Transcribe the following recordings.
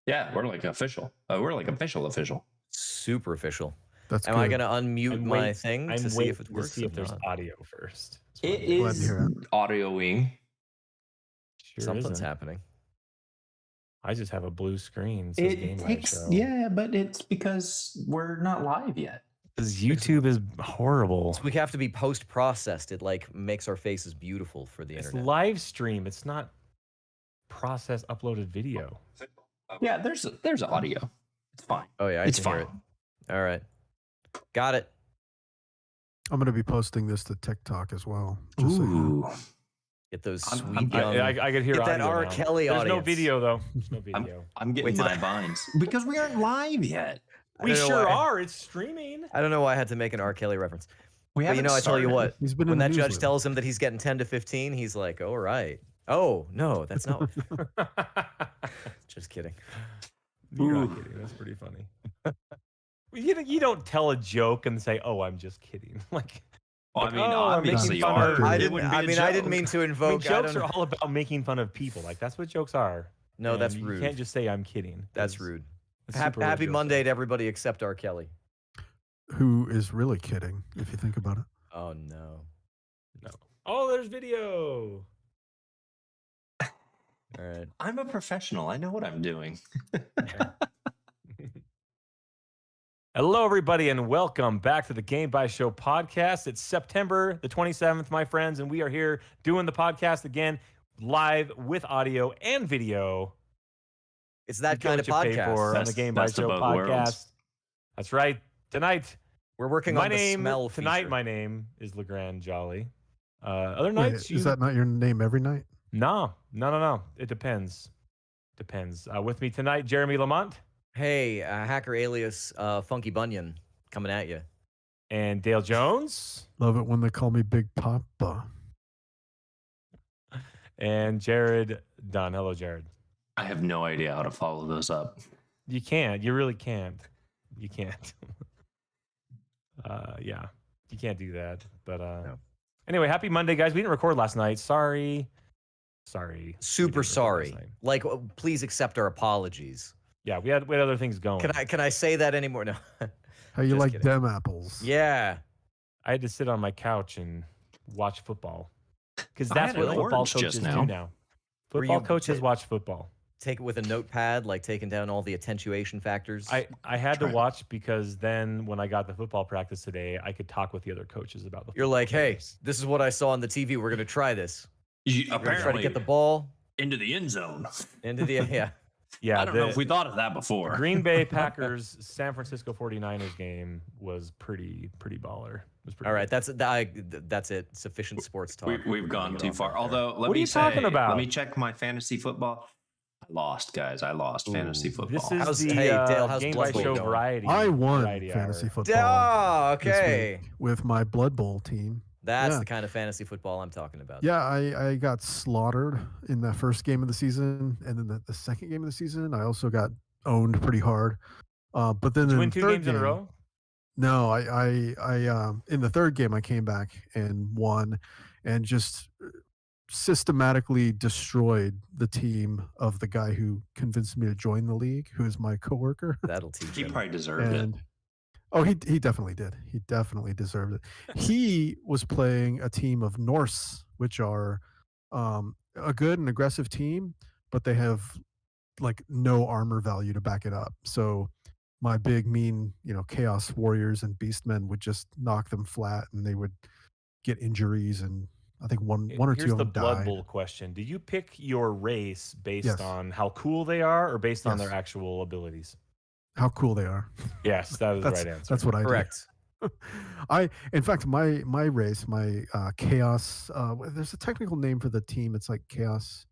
Yeah, we're like official. We're like official. Super official. That's Am good. I going to unmute my thing I'm to see if it waiting to works? see if Or there's not? audio first. It Glad to is hear audioing. Sure Something's isn't. happening. I just have a blue screen. It says Game By Show. Yeah, but it's because we're not live yet. Because YouTube is horrible. So we have to be post-processed. It like makes our faces beautiful for the It's internet. live stream. It's not process uploaded video. Yeah, there's audio. It's fine. Oh yeah, It's I can hear fine. it. All right, got it. I'm going to be posting this to TikTok as well. Just so you know. Ooh. Get those I'm sweet getting- young. I could hear Get that audio R. now. Kelly There's no audience. video though. There's no video. I'm getting Wait, did my I- vines because we aren't live yet. I We don't know sure why- are. It's streaming. I don't know why I had to make an R. Kelly reference. We But haven't you know, I tell you started. what. He's been When in the that judge newsletter. tells him that he's getting 10 to 15, he's like, "Oh right. Oh no, that's not." Just kidding. You're not Ooh. kidding. That's pretty funny. You don't tell a joke and say, "Oh, I'm just kidding." Like, Well, I like, mean, oh, I'm obviously making you fun are. of- I It didn't. wouldn't be I a mean, I didn't joke. mean to I mean, invoke. I jokes don't- are all about making fun of people. Like that's what jokes are. No, that's And rude. You can't just say I'm kidding. That's It's- rude. it's super rude Happy jokes. Monday to everybody except R. Kelly. Who is really kidding, if you think about it. Oh no. No. Oh, there's video. All right. I'm a professional. I know what I'm doing. Hello, everybody, and welcome back to the Game By Show podcast. It's September the 27th, my friends, and we are here doing the podcast again, live with audio and video. It's that You get kind of what you pay podcast. for on the Best- Game By best of Show both worlds. podcast. That's right. Tonight, We're working my on the name smell tonight. feature. My name is LeGrande Jolly. Other Wait, nights, is that not your name every night? No. It depends. With me tonight, Jeremy Lamont Hey, hacker alias Funky Bunyan coming at you. and Dale Jones Love it when they call me Big Papa. and Jerod Dunn. Hello, Jerod. I have no idea how to follow those up. You can't. You really can't. You can't. Yeah, you can't do that. But No. Anyway, happy Monday, guys. We didn't record last night. Sorry. Super We didn't record sorry. last night. Like, please accept our apologies. Yeah, we had other things going. Can I say that anymore? No. How you Just like kidding. them apples? Yeah. I had to sit on my couch and watch football because I that's had what an football orange coaches just do now. now. Were Football you- coaches watch football. Take it with a notepad, like taking down all the attenuation factors. I had to Try it. watch because then when I got the football practice today, I could talk with the other coaches about the. You're football like, hey, games. this is what I saw on the TV. We're gonna try this. You, We're gonna try to apparently, get the ball into the end zone. into the yeah. yeah, I don't know if we thought of that before. Green Bay Packers San Francisco 49ers game was pretty baller. It was pretty All right, good. that's it. Sufficient sports talk. We've gone Get too off far. that there. Although, let What are me you say, talking about? let me check my fantasy football. I lost, guys. I lost fantasy Ooh. football. This is How's- the hey, Dale, how's Game by Bloodball Show going? variety. I won variety fantasy hour. football Oh, this okay. week with my Blood Bowl team. That's Yeah. the kind of fantasy football I'm talking about. Yeah, I got slaughtered in the first game of the season, and then the second game of the season, I also got owned pretty hard. But then Did you in win the two third games in a game- row? No, I in the third game I came back and won, and just systematically destroyed the team of the guy who convinced me to join the league, who is my coworker. That'll teach He him. probably deserved it. And oh, he definitely did. He definitely deserved it. He was playing a team of Norse, which are a good and aggressive team, but they have like no armor value to back it up. So my big mean, chaos warriors and beastmen would just knock them flat, and they would get injuries, and I think one or Here's two of the them Blood died. Bowl question. Do you pick your race based Yes. on how cool they are or based on Yes. their actual abilities? How cool they are. Yes, that is the That's right answer. that's what I do. Correct. In fact, my race, my chaos. There's a technical name for the team. It's like Chaos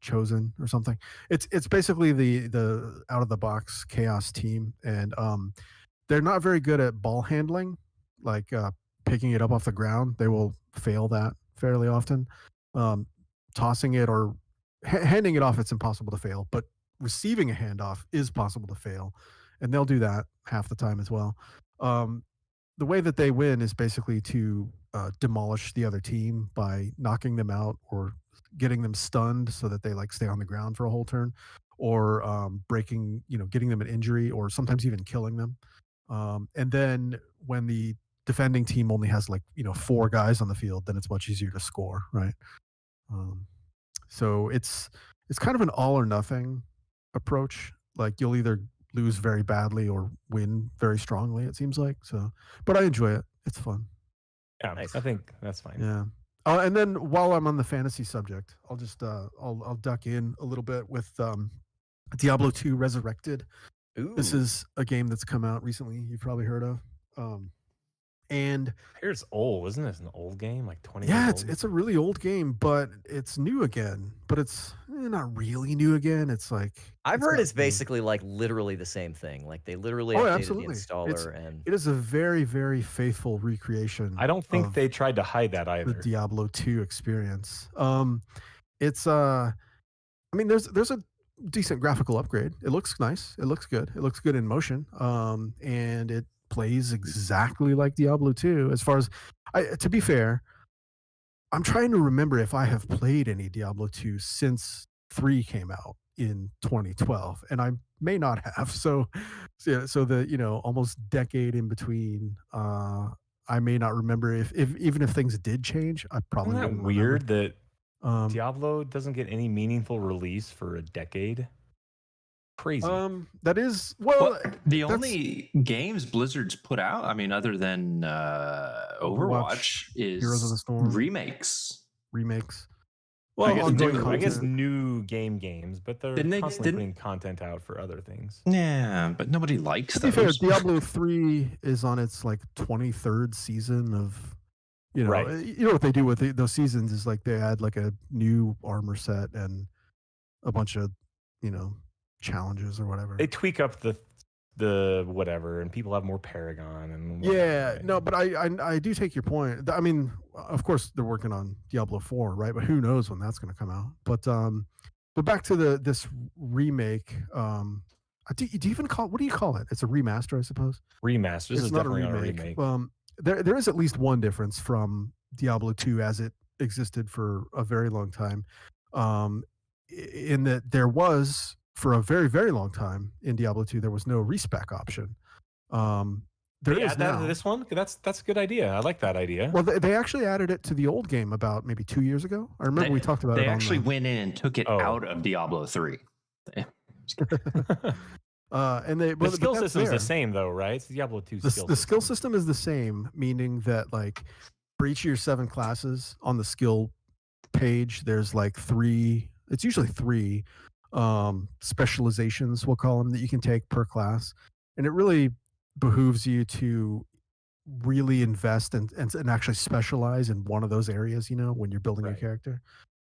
Chosen or something. It's basically the out of the box chaos team, and they're not very good at ball handling, like picking it up off the ground. They will fail that fairly often. Tossing it or handing it off, it's impossible to fail. But receiving a handoff is possible to fail, and they'll do that half the time as well. The way that they win is basically to demolish the other team by knocking them out or getting them stunned so that they like stay on the ground for a whole turn, or breaking, getting them an injury, or sometimes even killing them. And then when the defending team only has 4 guys on the field, then it's much easier to score, right? So it's kind of an all or nothing approach. Like you'll either lose very badly or win very strongly, it seems like. So, but I enjoy it. It's fun. Yeah, Nice. I think that's fine. Yeah. And then while I'm on the fantasy subject, I'll just I'll duck in a little bit with Diablo II Resurrected. Ooh. This is a game that's come out recently. You've probably heard of. And Here's old, isn't it? It's an old game, like 20 yeah, years old. it's a really old game, but it's new again. But it's not really new again. It's like I've heard got it's some- basically like literally the same thing. Like they literally Oh, updated absolutely. the installer and It is a very, very faithful recreation. I don't think of they tried to hide that the either. Diablo 2 experience. It's I mean, there's a decent graphical upgrade. It looks nice. It looks good. It looks good in motion. And it plays exactly like Diablo 2. As far as to be fair, I'm trying to remember if I have played any Diablo 2 since 3 came out in 2012, and I may not have. So the almost decade in between, I may not remember if even if things did change, I probably Isn't that wouldn't weird that remember. Diablo doesn't get any meaningful release for a decade? Crazy. That is well. The that's- only games Blizzard's put out, I mean, other than Overwatch, is Heroes of the Storm. remakes. remakes. I Well, guess, ongoing I guess content. new games, but they're Didn't they- constantly didn't- putting content out for other things. Yeah, but nobody likes To be fair, those. Diablo 3 is on its 23rd season of, Right. you know what they do with those seasons is like they add like a new armor set and a bunch of, challenges or whatever. They tweak up the whatever, and people have more Paragon and Yeah, whatever, no, right? but I do take your point. I mean, of course they're working on Diablo 4, right? But who knows when that's going to come out? But back to this remake. Do you even call what do you call it? It's a remaster, I suppose. Remaster. This It's is not a definitely not a remake. remake. There is at least one difference from Diablo 2 as it existed for a very long time, in that there was, for a very, very long time in Diablo 2, there was no respec option. There They is add that now. to this one? That's a good idea. I like that idea. Well, they actually added it to the old game about maybe 2 years ago. I remember we talked about it. They on actually the- went in and took it Oh. out of Diablo 3. and they the but skill that's system's there. the same though, right? It's Diablo 2 The skill system is the same, meaning that like for each of your 7 classes on the skill page, there's like 3. It's usually 3 specializations, we'll call them, that you can take per class, and it really behooves you to really invest and actually specialize in one of those areas. When you're building your Right. character,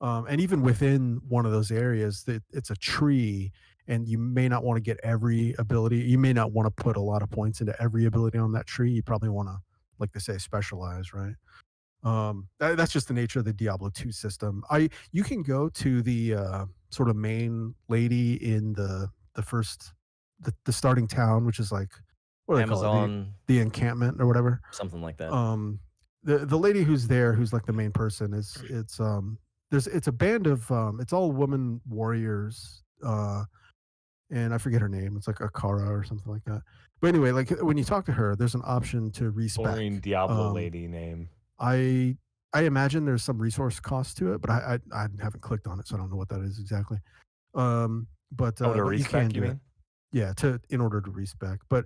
and even within one of those areas, that it's a tree. And you may not want to get every ability. You may not want to put a lot of points into every ability on that tree. You probably want to, like they say, specialize, right? That's just the nature of the Diablo 2 system. You can go to the sort of main lady in the starting town, which is like what do they call it? Amazon, The encampment or whatever. something like that. The lady who's there, who's like the main person, it's a band of it's all woman warriors. And I forget her name. It's like Akara or something like that. But anyway, like when you talk to her, there's an option to respec. boring Diablo lady name. I imagine there's some resource cost to it, but I haven't clicked on it, so I don't know what that is exactly. But To but you respec, can you do it. mean? Yeah, in order to respec. But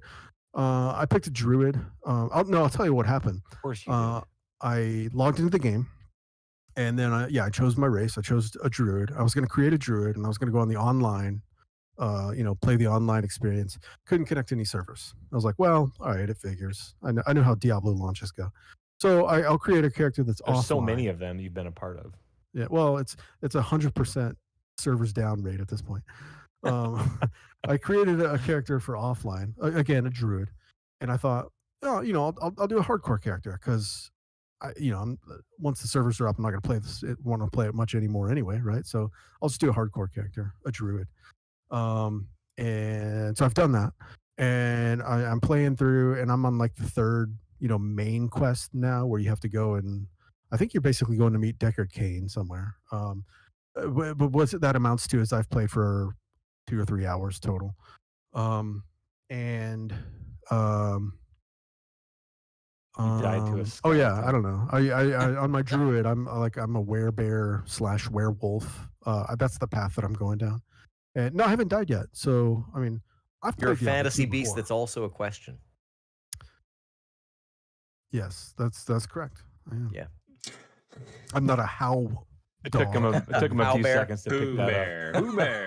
I picked a druid. I'll tell you what happened. Of course you did. I logged into the game, and then I chose my race. I chose a druid. I was going to create a druid, and I was going to go on the online, play the online experience. Couldn't connect to any servers. I was like, well, all right, it figures. I know how Diablo launches go. So I'll create a character that's There's offline. so many of them you've been a part of. Yeah, well, it's 100% servers down rate at this point. I created a character for offline, again, a druid, and I thought, oh, I'll do a hardcore character because once the servers are up, I'm not going to want to play it much anymore anyway, right? So I'll just do a hardcore character, a druid. And so I've done that, and I'm playing through, and I'm on like the 3rd, main quest now, where you have to go, and I think you're basically going to meet Deckard Cain somewhere. But what that amounts to is I've played for 2 or 3 hours total. And You died to a oh yeah, I skeleton. don't know. I on my druid, I'm a werebear / werewolf. That's the path that I'm going down. And no, I haven't died yet. So I mean, I've You're a played Diablo fantasy 2 beast before. that's also a question. Yes, that's correct. I am. Yeah. I'm not a how. It took him a few Owlbear. seconds to pick Who that bear? Who bear?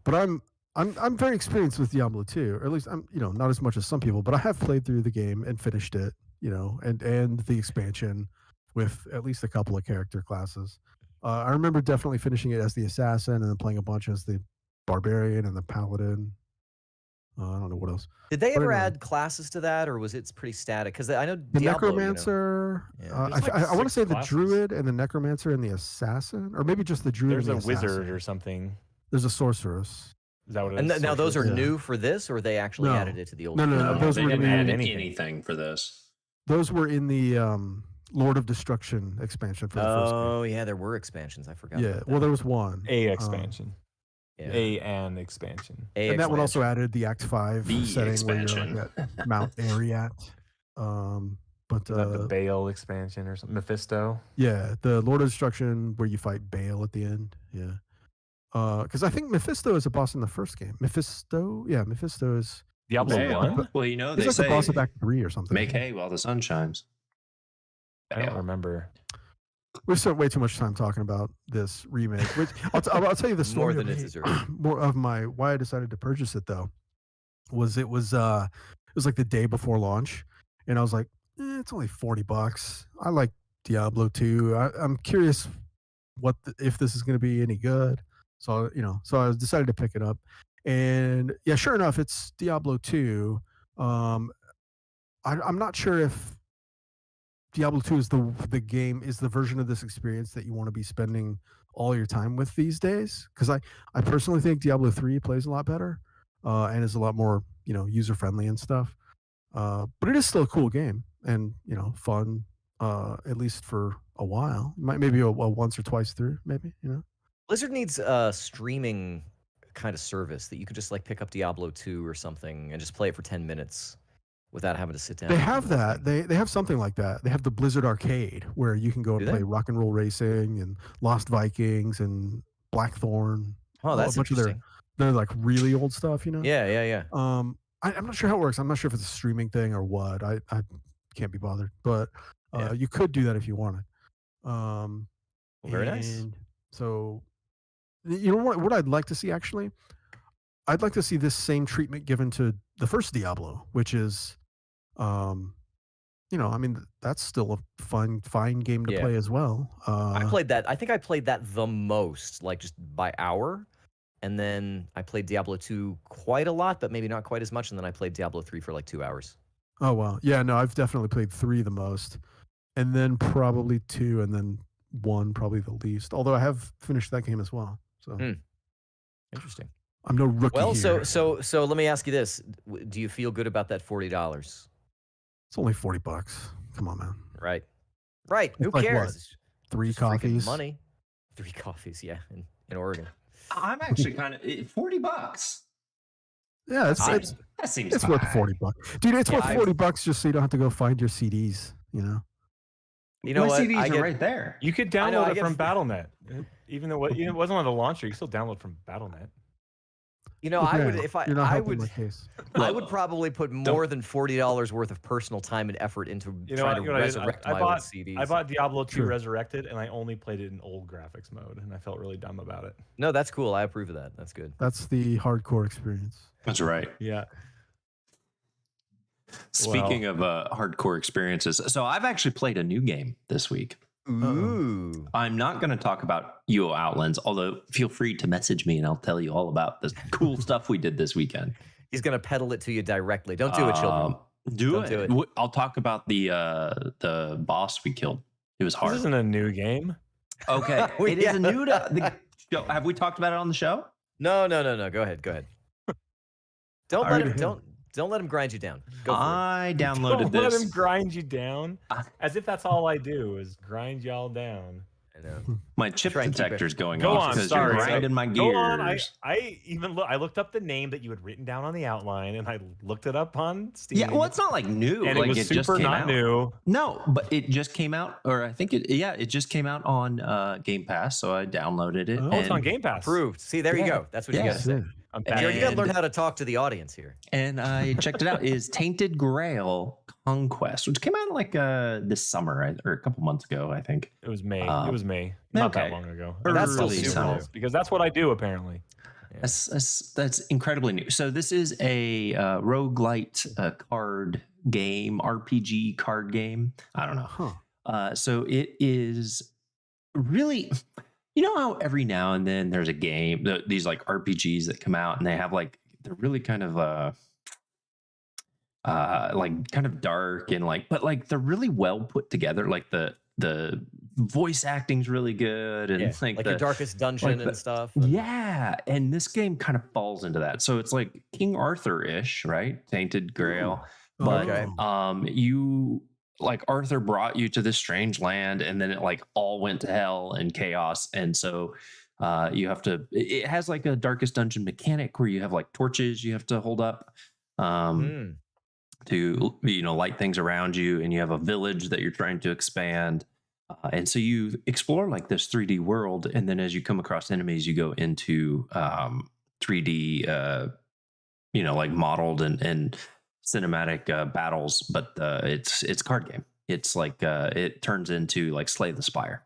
But I'm very experienced with Diablo 2, or at least I'm not as much as some people, but I have played through the game and finished it, and the expansion with at least a couple of character classes. I remember definitely finishing it as the assassin and then playing a bunch as the barbarian and the paladin. I don't know what else. Did they But ever anyway. add classes to that, or was it pretty static? Because I know The Diablo, necromancer. Yeah. There's like I want to 6 say the classes. druid and the necromancer and the assassin, or maybe just the druid. There's and a the wizard assassin. or something. There's a sorceress. Is that what it And is? now those are Yeah. new for this, or they actually No. added it to the old? No, no, game? no, those they were didn't new. add Anything. anything for this. Those were in the Lord of Destruction expansion for the first game. Oh yeah, there were expansions. I forgot. Yeah, about well, that. there was one. A expansion. Yeah. An expansion. And that one also expansion. added the Act 5 The setting expansion. where you're at Mount Ariat. But Is that the Baal expansion or something? Mephisto? yeah, the Lord of Destruction where you fight Baal at the end. Yeah. Because I think Mephisto is a boss in the first game. Mephisto is Diablo Baal. 1? Well, you know, he's they like say the boss of Act 3 or something. make hay while the sun shines. I don't Baal. remember. We've spent way too much time talking about this remake. Which I'll tell you the story More than of it me- deserves. more of my why I decided to purchase it though was it was like the day before launch, and I was like, it's only $40. I like Diablo 2. I'm curious if this is going to be any good. So I decided to pick it up, and yeah, sure enough, it's Diablo 2. I'm not sure if Diablo 2 is the version of this experience that you want to be spending all your time with these days. Because I personally think Diablo 3 plays a lot better and is a lot more user friendly and stuff. But it is still a cool game and fun, at least for a while. Maybe a once or twice through, maybe. Blizzard needs a streaming kind of service that you could just like pick up Diablo 2 or something and just play it for 10 minutes without having to sit down. They and have do the whole that. thing. They have something like that. They have the Blizzard Arcade where you can go and Do they? play Rock and Roll Racing and Lost Vikings and Blackthorn. Oh, that's a bunch of their interesting. they're like really old stuff, Yeah. I'm not sure how it works. I'm not sure if it's a streaming thing or what. I can't be bothered, but Yeah. you could do that if you wanted. Well, very nice. And so, what I'd like to see actually, I'd like to see this same treatment given to the first Diablo, which is, I mean, that's still a fine game to Yeah. play as well. I played that. I think I played that the most, like just by hour. And then I played Diablo 2 quite a lot, but maybe not quite as much. And then I played Diablo 3 for like 2 hours. Oh wow, yeah, no, I've definitely played 3 the most, and then probably 2, and then 1 probably the least. Although I have finished that game as well, so Interesting. I'm no rookie Well, here. so let me ask you this: do you feel good about that $40? It's only $40. Come on, man. Right. Right. Who It's like what, cares? It's 3 just freaking coffees. money. 3 coffees. Yeah, in Oregon. I'm actually kind of $40. Yeah, it's That seems it's worth high. $40, dude. It's Yeah, worth $40 just so you don't have to go find your CDs. You know My what? CDs I are get- right there. You could I know, download I it get- from BattleNet. Even though it wasn't on the launcher, you can still download from BattleNet. I would Okay, if you're not I helping would my case. I would probably put more than $40 worth of personal time and effort into trying to what I did? resurrect I my bought old CDs. I bought Diablo 2 Sure. Resurrected, and I only played it in old graphics mode, and I felt really dumb about it. No, that's cool. I approve of that. That's good. That's the hardcore experience. That's right. Yeah. Speaking of hardcore experiences, so I've actually played a new game this week. Ooh. I'm not going to talk about UO Outlands, although feel free to message me and I'll tell you all about the cool stuff we did this weekend. He's gonna peddle it to you directly. Don't do it, children. Do Don't it. do it. I'll talk about the boss we killed. It was hard. This isn't a new game. Okay, Oh, it is yeah. a new to the show. Have we talked about it on the show? No. Go ahead. Don't let Alright. him. Don't let him grind you down. Go for it. I downloaded Don't let him this. grind you down. I- As if that's all I do is grind y'all down. I know. My chip Try and keep it- detector's going Go off on, because sorry. you're grinding my gears. Go on. I looked up the name that you had written down on the outline, and I looked it up on Steam. Yeah, well, it's not like new. and like it was just super came not out. new. No, but it just came out, or I think it just came out on Game Pass, so I downloaded it. Oh, Oh, it's and- on Game Pass. Approved. See, there you Yeah. go. That's what you Yeah. got to say. I'm And- Jared, you got to learn And- how to talk to the audience here. And I checked it out. Is Tainted Grail Conquest, which came out like this summer or a couple months ago, I think. It was May. Um, it was May. Not that okay. long ago. That's still Early super summer. new. Because that's what I do apparently. That's incredibly new. So this is a roguelite card game, RPG card game. I don't know. Huh. So it is really, you know how every now and then there's a game, these like RPGs that come out and they have like, they're really kind of like kind of dark and like, but like they're really well put together. Like the voice acting's really good and Yeah, like your darkest dungeon like and the- stuff. yeah, and this game kind of falls into that. So it's like King Arthur-ish, right? Tainted Grail. But Okay. you like Arthur brought you to this strange land and then it like all went to hell and chaos. And so you have to, it has like a darkest dungeon mechanic where you have like torches you have to hold up to, you know, light things around you, and you have a village that you're trying to expand. And so you explore like this 3D world, and then as you come across enemies, you go into 3D, you know, like modeled and cinematic battles. But it's card game. It's like it turns into like Slay the Spire,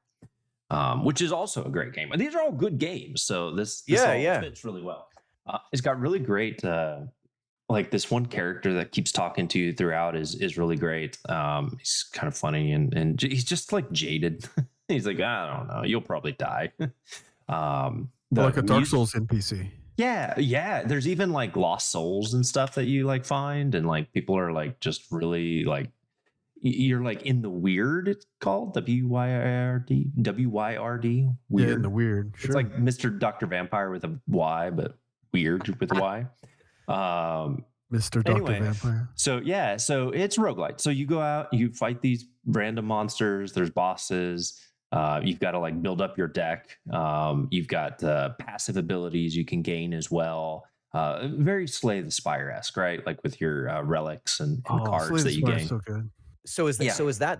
which is also a great game. And these are all good games, so this all fits really well. It's got really great. Like this one character that keeps talking to you throughout is really great. He's kind of funny and he's just like jaded. He's like, I don't know, you'll probably die. Like a Dark Souls NPC. Yeah. There's even like lost souls and stuff that you like find, and like people are like just really like you're like in the weird. It's called WYRD. Weird. Yeah, in the weird. Sure. It's like Mr. Dr. Vampire with a Y, but weird with a Y. Mr. Dr. Anyway, Vampire. so it's roguelite. So you go out, you fight these random monsters, there's bosses, you've got to like build up your deck. You've got passive abilities you can gain as well. Very Slay the Spire-esque, right? Like with your relics and cards Slay the that you Spire's gain. so good. So is that,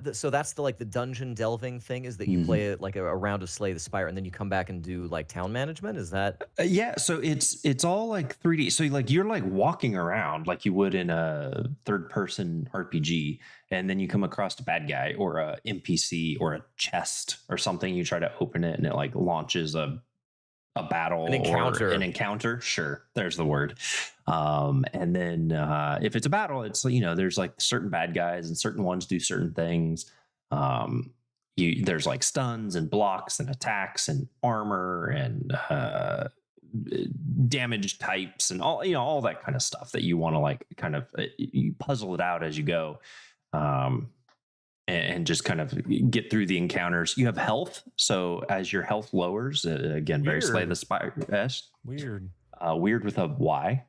Yeah. so that's the like the dungeon delving thing, is that you play it like a round of Slay the Spire and then you come back and do like town management? Is that Yeah, so it's all like 3D. So like you're like walking around like you would in a third person RPG, and then you come across a bad guy or a NPC or a chest or something. You try to open it and it like launches a battle, An encounter. or an encounter. Sure, there's the word. And then if it's a battle, it's, you know, there's like certain bad guys and certain ones do certain things. There's like stuns and blocks and attacks and armor and damage types and all, you know, all that kind of stuff that you want to like kind of you puzzle it out as you go. And just kind of get through the encounters. You have health, so as your health lowers, again, very Slay the Spire. Weird. Weird with a Y.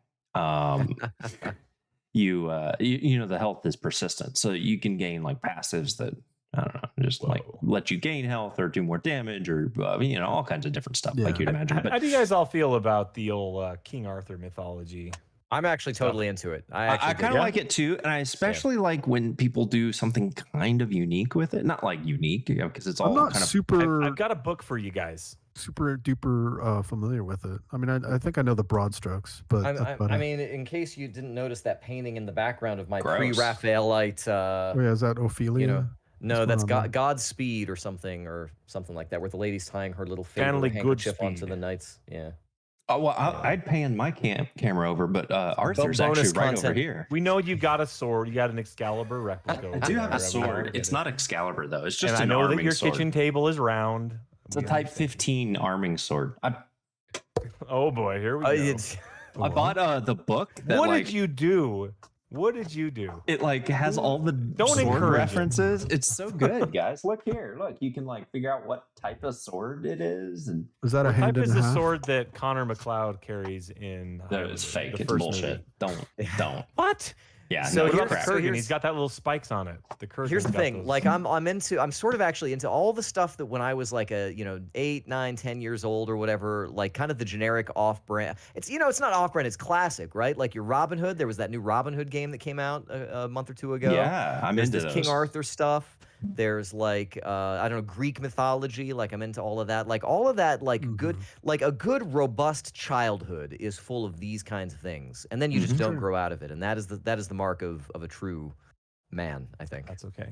You know, the health is persistent, so you can gain like passives that I don't know, just like let you gain health or do more damage or you know, all kinds of different stuff like you'd imagine. How do you guys all feel about the old King Arthur mythology? I'm actually totally into it. I kind of like it too, and I especially like when people do something kind of unique with it. Not like unique, you know, because it's all I'm not kind of super I've got a book for you guys. super duper familiar with it. I mean, I think I know the broad strokes, but that's about I it. mean, in case you didn't notice that painting in the background of my Gross. pre-Raphaelite, Oh, yeah, is that Ophelia? you know, no, What's that's going on there? Godspeed or something like that, where the lady's tying her little finger Family handkerchief onto Goodspeed. the knights. Yeah. Oh, well, I'd pan my camera over, but Arthur's bonus actually right over content. here. We know you got a sword. You got an Excalibur replica. I do over have there. a sword. It's not Excalibur though. It's just And I an know that arming your sword. kitchen table is round. It's a Type 15 arming sword. Oh boy, here we go. I bought the book. That, What like, did you do? What did you do? It like has all the sword encourage it. references. It's so good, guys. Look here. Look, you can like figure out what type of sword it is, and Is that a What hand type and is a the half? sword that Connor McLeod carries in? no, it's fake. the It's first bullshit. movie? Don't. What? Yeah, So no, What it's about the crap. so Kurgan? here's- He's got that little spikes on it. The Kurgan. Here's the thing, like I'm sort of actually into all the stuff that when I was like a 8, 9, 10 years old or whatever, like kind of the generic off-brand. It's it's not off-brand, it's classic, right? Like your Robin Hood. There was that new Robin Hood game that came out a month or two ago. Yeah, I'm There's into this King those. Arthur stuff. There's like I don't know, Greek mythology. Like I'm into all of that. Like all of that, like good, like a good robust childhood is full of these kinds of things, and then you just don't grow out of it, and that is the mark of a true man, I think. That's okay.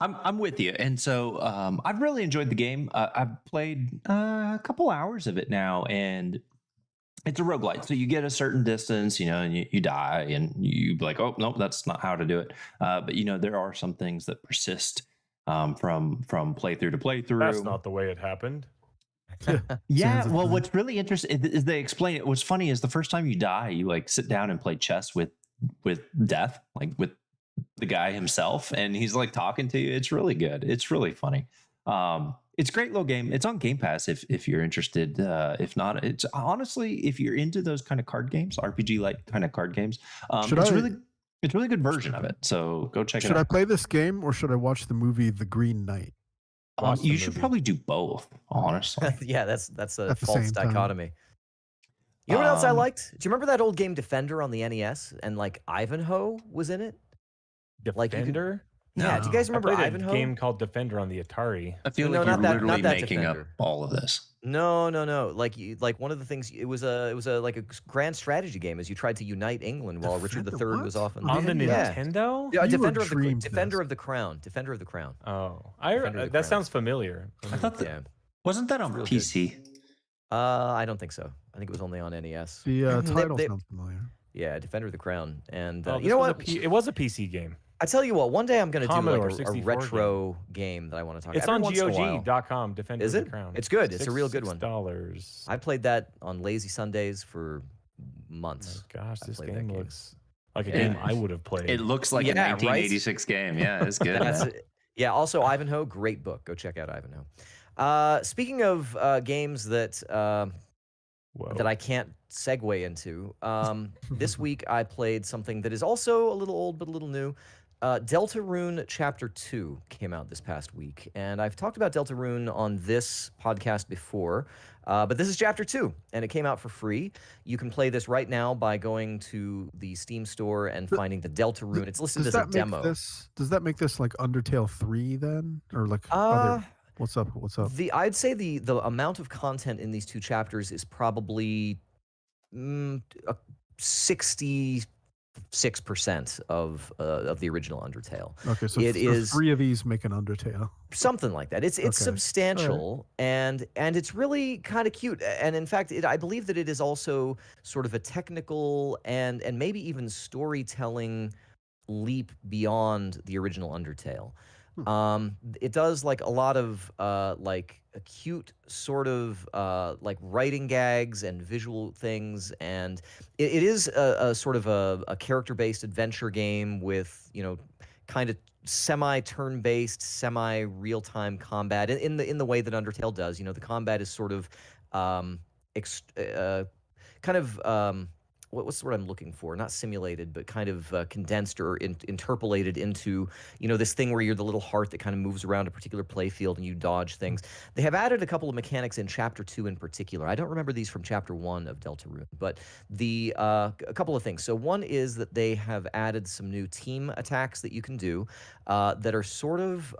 I'm with you, and so I've really enjoyed the game. I've played a couple hours of it now, and it's a roguelite. So you get a certain distance, and you die, and you be like, oh nope, that's not how to do it. But there are some things that persist from playthrough to playthrough. That's not the way it happened. Yeah, Sounds well, like- what's really interesting is they explain it. What's funny is the first time you die, you like sit down and play chess with death, like with the guy himself, and he's like talking to you. It's really good. It's really funny. It's a great little game. It's on Game Pass if you're interested. If not, it's honestly, if you're into those kind of card games, RPG like kind of card games, it's a really good version of it. So go check it Should I out. play this game or should I watch the movie The Green Knight? Watch the You should movie. probably do both, honestly. Yeah, that's a At the false same time. dichotomy. You know what else I Um, liked? Do you remember that old game Defender on the NES and like Ivanhoe was in it? Like you could- Defender. Yeah, do you No. guys I remember played Ivanhoe? a game called Defender on the Atari. I feel No, like not you're that- literally not that making up Defender. all of this. No. Like one of the things it was a like a grand strategy game as you tried to unite England while Richard Defender, III was what? off in On the yeah. Nintendo? Yeah, You Defender were of the dreamed Defender this. of the Crown. Defender of the Crown. Oh, Defender of the that Crown. sounds familiar. I thought that Yeah. wasn't that on real good. PC. I don't think so. I think it was only on NES. The title they- sounds familiar. Yeah, Defender of the Crown. And Oh, you this know was what? it was a PC game. I tell you what, one day I'm going to do Commodore like a 64 retro game that I want to talk It's about. on Every once in a while. GOG.com. Defender Is of it? the Crown. It's good. It's a real good one. $6. I played that on lazy Sundays for Oh months. gosh, I this played that game game. looks like a Yeah. game I would have played. It looks like Yeah, a right? 1986 game. Yeah, it's good. That's yeah. Also, Ivanhoe, great book. Go check out Ivanhoe. Speaking of games that Whoa. that I can't segue into, this week I played something that is also a little old but a little new. Deltarune Chapter 2 came out this past week, and I've talked about Deltarune on this podcast before, but this is Chapter 2, and it came out for free. You can play this right now by going to the Steam store and finding the Deltarune. It's listed as a demo. Does that make this like Undertale 3 then? Or like what's up? What's up? I'd say the amount of content in these two chapters is probably 66% of the original Undertale. Okay, so it is 3 of these make an Undertale. something like that. It's Okay. substantial and it's really kind of cute. And in fact, I believe that it is also sort of a technical and maybe even storytelling leap beyond the original Undertale. It does like a lot of like acute sort of like writing gags and visual things, and it is a sort of a character-based adventure game with kind of semi turn-based, semi real-time combat in the way that Undertale does. The combat is sort of what's the word I'm looking for? Not simulated, but kind of condensed or interpolated into, this thing where you're the little heart that kind of moves around a particular playfield and you dodge things. They have added a couple of mechanics in Chapter 2 in particular. I don't remember these from Chapter 1 of Deltarune, but a couple of things. So one is that they have added some new team attacks that you can do that are sort of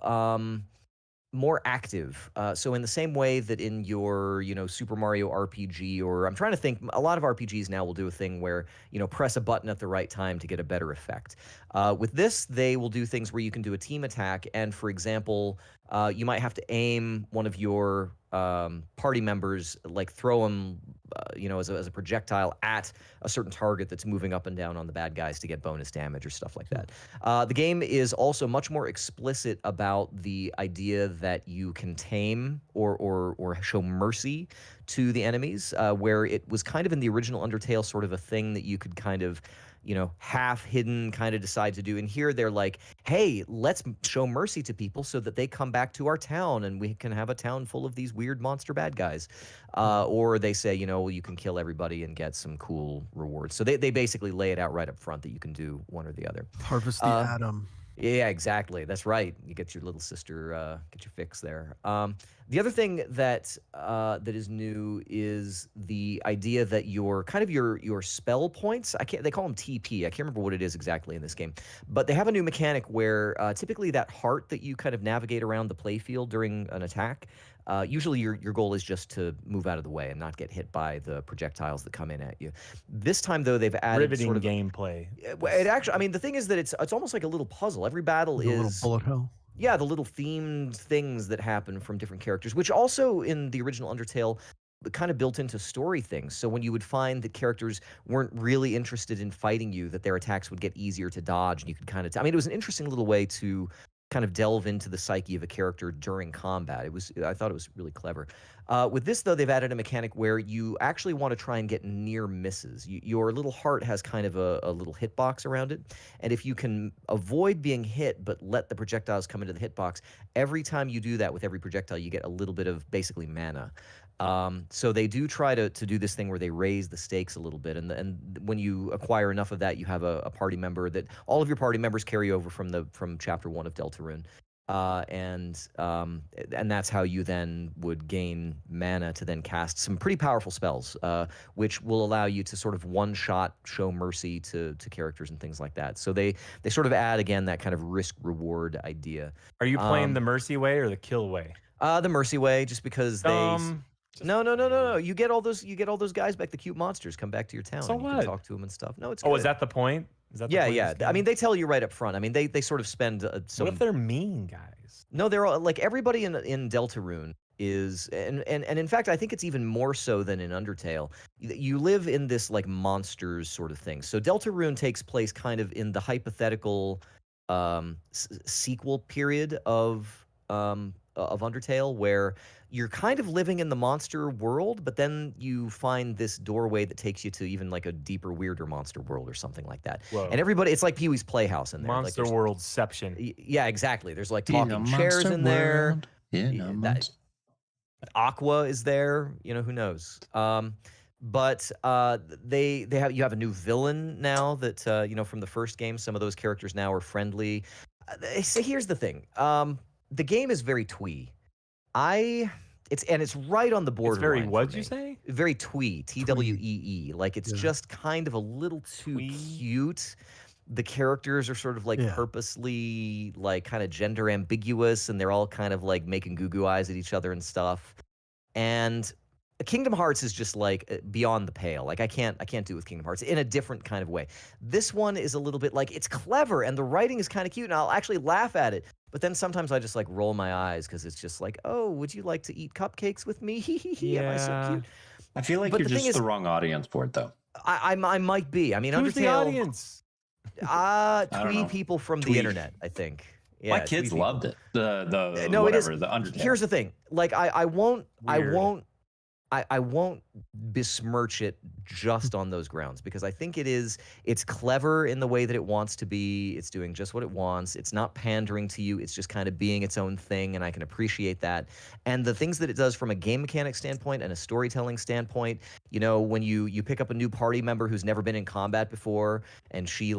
more active. So in the same way that in your, Super Mario RPG, or I'm trying to think, a lot of RPGs now will do a thing where, press a button at the right time to get a better effect. With this, they will do things where you can do a team attack. And for example, you might have to aim one of your party members, like throw them, as a projectile at a certain target that's moving up and down on the bad guys to get bonus damage or stuff like that. The game is also much more explicit about the idea that you can tame or show mercy to the enemies, where it was kind of in the original Undertale sort of a thing that you could kind of half hidden kind of decide to do. And here they're like, hey, let's show mercy to people so that they come back to our town and we can have a town full of these weird monster bad guys. Or they say, you can kill everybody and get some cool rewards. So they basically lay it out right up front that you can do one or the other. Harvest the atom. Yeah, exactly. That's right. You get your little sister, get your fix there. The other thing that is new is the idea that your spell points. They call them TP. I can't remember what it is exactly in this game, but they have a new mechanic where typically that heart that you kind of navigate around the playfield during an attack. Usually your goal is just to move out of the way and not get hit by the projectiles that come in at you. This time, though, they've added riveting sort of gameplay. It actually, the thing is that it's almost like a little puzzle. Every battle A little is bullet hell. yeah, the little themed things that happen from different characters, which also in the original Undertale kind of built into story things. So when you would find that characters weren't really interested in fighting you, that their attacks would get easier to dodge, and you could kind of it was an interesting little way to kind of delve into the psyche of a character during combat. I thought it was really clever. With this, though, they've added a mechanic where you actually want to try and get near misses. Your little heart has kind of a little hitbox around it, and if you can avoid being hit but let the projectiles come into the hitbox, every time you do that with every projectile, you get a little bit of basically mana. So they do try to do this thing where they raise the stakes a little bit, and when you acquire enough of that, you have a party member that all of your party members carry over from Chapter 1 of Deltarune, and that's how you then would gain mana to then cast some pretty powerful spells, which will allow you to sort of one-shot show mercy to characters and things like that. So they sort of add again that kind of risk-reward idea. Are you playing the mercy way or the kill way? The mercy way, just because they. No. You get all those guys back. The cute monsters come back to your town. So and you what? can talk to them and stuff. No, it's Oh, good. is that the point? Is that the point of this game? They tell you right up front. They sort of spend some. What if they're mean guys? No, they're all like everybody in Deltarune is, and in fact, I think it's even more so than in Undertale. You live in this like monsters sort of thing. So Deltarune takes place kind of in the hypothetical sequel period of Undertale, where you're kind of living in the monster world, but then you find this doorway that takes you to even like a deeper, weirder monster world or something like that. Whoa. And everybody, it's like Pee-wee's Playhouse in there. Monster like Worldception. Yeah, exactly. There's like talking chairs in there. Aqua is there. Who knows? But you have a new villain now that from the first game. Some of those characters now are friendly. So here's the thing. The game is very twee. It's right on the border. It's very, what'd you say? Very twee, TWEE. Like it's just kind of a little too cute. The characters are sort of like purposely like kind of gender ambiguous, and they're all kind of like making goo-goo eyes at each other and stuff. And Kingdom Hearts is just like beyond the pale. Like I can't do with Kingdom Hearts in a different kind of way. This one is a little bit like it's clever and the writing is kind of cute, and I'll actually laugh at it. But then sometimes I just like roll my eyes because it's just like, oh, would you like to eat cupcakes with me? Am I so cute? I feel like you're just the wrong audience for it, though. I might be. Who's Undertale, the audience? twee people from the internet, I think. Yeah, my kids loved it. The Undertale. Here's the thing. Like I won't besmirch it just on those grounds, because I think it's clever in the way that it wants to be. It's doing just what it wants. It's not pandering to you. It's just kind of being its own thing, and I can appreciate that. And the things that it does from a game mechanic standpoint and a storytelling standpoint, when you pick up a new party member who's never been in combat before, and she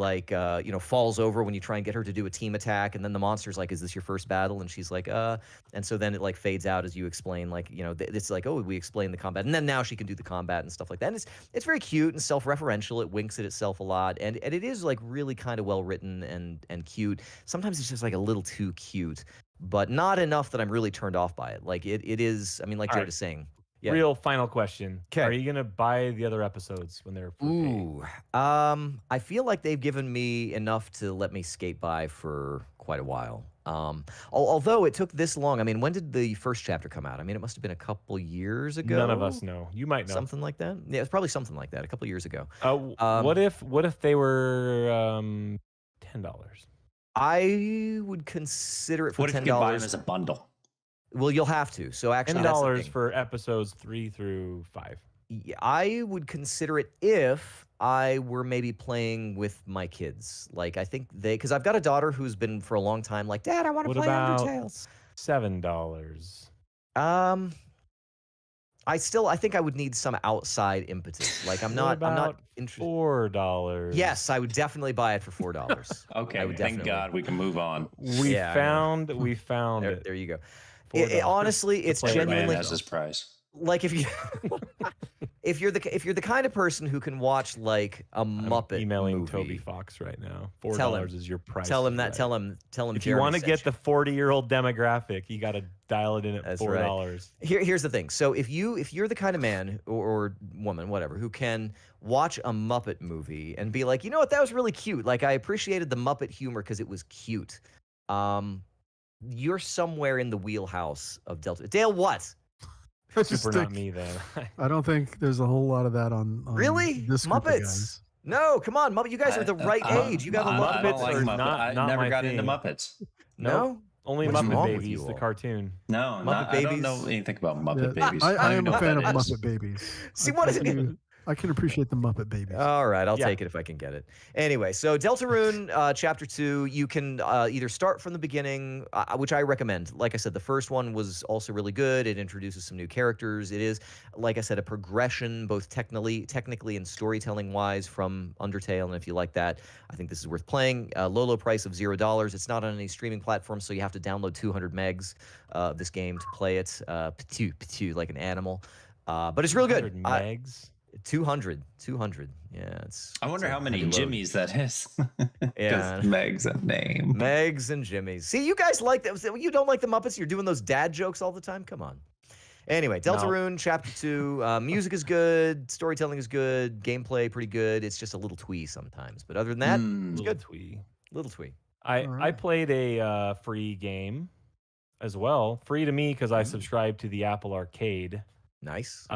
falls over when you try and get her to do a team attack, and then the monster's like, is this your first battle? And she's like, and so then it like fades out as you explain, like, it's like, oh, we explain the combat, and then now she can do the combat and stuff like that. And it's very cute and self-referential. It winks at itself a lot, and it is like really kind of well written and cute. Sometimes it's just like a little too cute, but not enough that I'm really turned off by it. Like it is. Like Jerod is saying. Yeah. Real final question. 'Kay. Are you gonna buy the other episodes when they're Ooh. I feel like they've given me enough to let me skate by for quite a while. Although it took this long. When did the first chapter come out? It must have been a couple years ago. None of us know. You might know. Something like that. Yeah, it's probably something like that. A couple years ago. What if they were $10? I would consider it for $10. What if you could buy them as a bundle? Well, you'll have to. So actually, $10 for episodes 3 through 5. I would consider it if I were maybe playing with my kids. Like, I think because I've got a daughter who's been for a long time like, Dad, I want to What play about Undertale. $7? I think I would need some outside impetus. Like, I'm not interested. $4? Yes, I would definitely buy it for $4. Okay, thank God we can move on. We found there, it. there you go. $4. Honestly, it's genuinely has his price. like if you're the kind of person who can watch like a Muppet I'm emailing movie, Toby Fox right now. Tell him. $4 is your price. Tell him that. right. Tell him. If you Jeremy want to sent get you. the 40-year-old demographic, you got to dial it in at That's $4. right. Here's the thing. So if you're the kind of man or woman, whatever, who can watch a Muppet movie and be like, you know what, that was really cute. Like, I appreciated the Muppet humor because it was cute. You're somewhere in the wheelhouse of Delta. Dale, what? I just Super not think- me then. I don't think there's a whole lot of that on Really? this group of Muppets? guys. No, come on, Muppet. You guys are the right age. You got to love I don't like are Muppets. not I my never got thing. into Muppets. No? Only What's Muppet wrong with Babies, you the all? cartoon. No, Muppet I don't Babies? know anything about Muppet Yeah, Babies. I don't am even know a what fan that of is. Muppet Babies. See, what is it? I can appreciate the Muppet Babies. All right, I'll Yeah. take it if I can get it. Anyway, so Deltarune Chapter 2, you can either start from the beginning, which I recommend. Like I said, the first one was also really good. It introduces some new characters. It is, like I said, a progression, both technically and storytelling-wise from Undertale, and if you like that, I think this is worth playing. Low price of $0. It's not on any streaming platform, so you have to download 200 megs of this game to play it. Ptu, like an animal. But it's real good. 100 megs. 200. Yeah, it's. I wonder it's a how many heavy load. Jimmies that is. Yeah. Because Meg's a name. Megs and Jimmys. See, you guys like that. You don't like the Muppets? You're doing those dad jokes all the time? Come on. Anyway, Deltarune Chapter 2. Music is good. Storytelling is good. Gameplay pretty good. It's just a little twee sometimes. But other than that, it's Little good. twee. Little twee. I Alright. played a free game as well. Free to me because I subscribed to the Apple Arcade. Nice.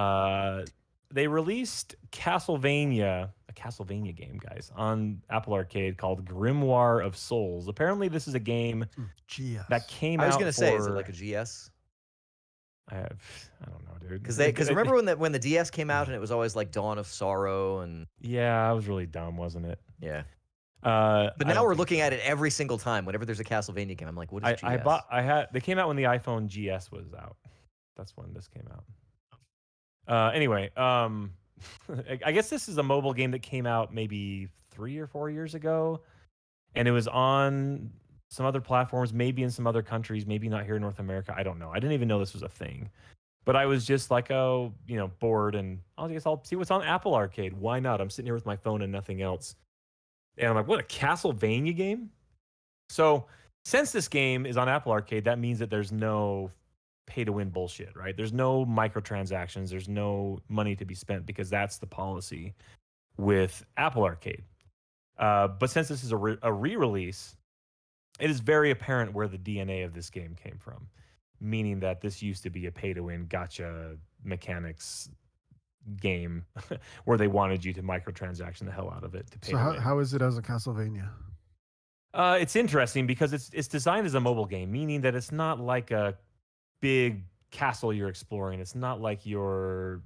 They released a Castlevania game, guys, on Apple Arcade called Grimoire of Souls. Apparently, this is a game GS. that came out. I was going to say, for- is it like a GS? I don't know, dude. Because remember when the DS came out and it was always like Dawn of Sorrow and Yeah, I was really dumb, wasn't it? yeah. But But now we're looking at it every single time. Whenever there's a Castlevania game, I'm like, what is GS? They came out when the iPhone GS was out. That's when this came out. Anyway, I guess this is a mobile game that came out maybe 3 or 4 years ago, and it was on some other platforms, maybe in some other countries, maybe not here in North America. I don't know. I didn't even know this was a thing. But I was just like, bored, and I guess I'll see what's on Apple Arcade. Why not? I'm sitting here with my phone and nothing else. And I'm like, what, a Castlevania game? So since this game is on Apple Arcade, that means that there's no pay-to-win bullshit, right? There's no microtransactions. There's no money to be spent because that's the policy with Apple Arcade. But since this is a re-release, it is very apparent where the DNA of this game came from, meaning that this used to be a pay-to-win gotcha mechanics game where they wanted you to microtransaction the hell out of it to pay So to win. how is it as a Castlevania? It's interesting because it's designed as a mobile game, meaning that it's not like a big castle you're exploring. It's not like it's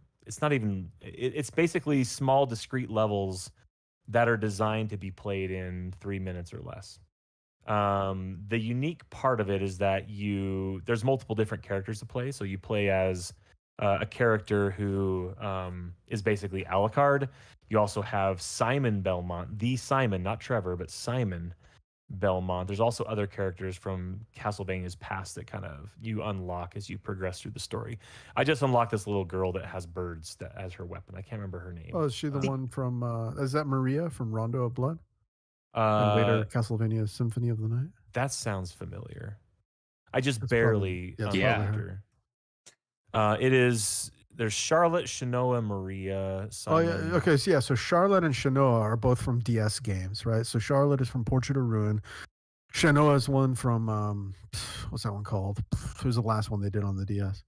basically small discrete levels that are designed to be played in 3 minutes or less. The unique part of it is that there's multiple different characters to play. So you play as a character who is basically Alucard. You also have Simon Belmont, the Simon, not Trevor, but Simon Belmont. There's also other characters from Castlevania's past that kind of you unlock as you progress through the story. I just unlocked this little girl that has birds as her weapon. I can't remember her name. Oh, is she the one from? Is that Maria from Rondo of Blood? And later Castlevania Symphony of the Night. That sounds familiar. I just That's barely probably- yeah, unlocked probably her. It is. There's Charlotte, Shanoa, Maria. Oh yeah. Simon. Okay. So yeah. So Charlotte and Shanoa are both from DS games, right? So Charlotte is from Portrait of Ruin. Shanoa is one from what's that one called? Who's the last one they did on the DS?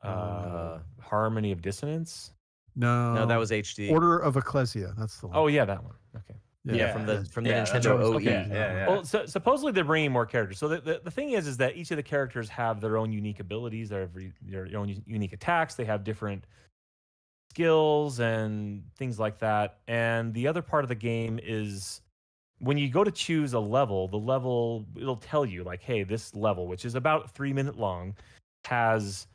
Harmony of Dissonance. No, that was HD. Order of Ecclesia. That's the one. Oh yeah, that one. Okay. Yeah, from the that's Nintendo what I was OE. thinking. Yeah. Well, supposedly they're bringing more characters. So the thing is that each of the characters have their own unique abilities, their own unique attacks. They have different skills and things like that. And the other part of the game is when you go to choose a level, the level, it'll tell you like, hey, this level, which is about 3 minute long, has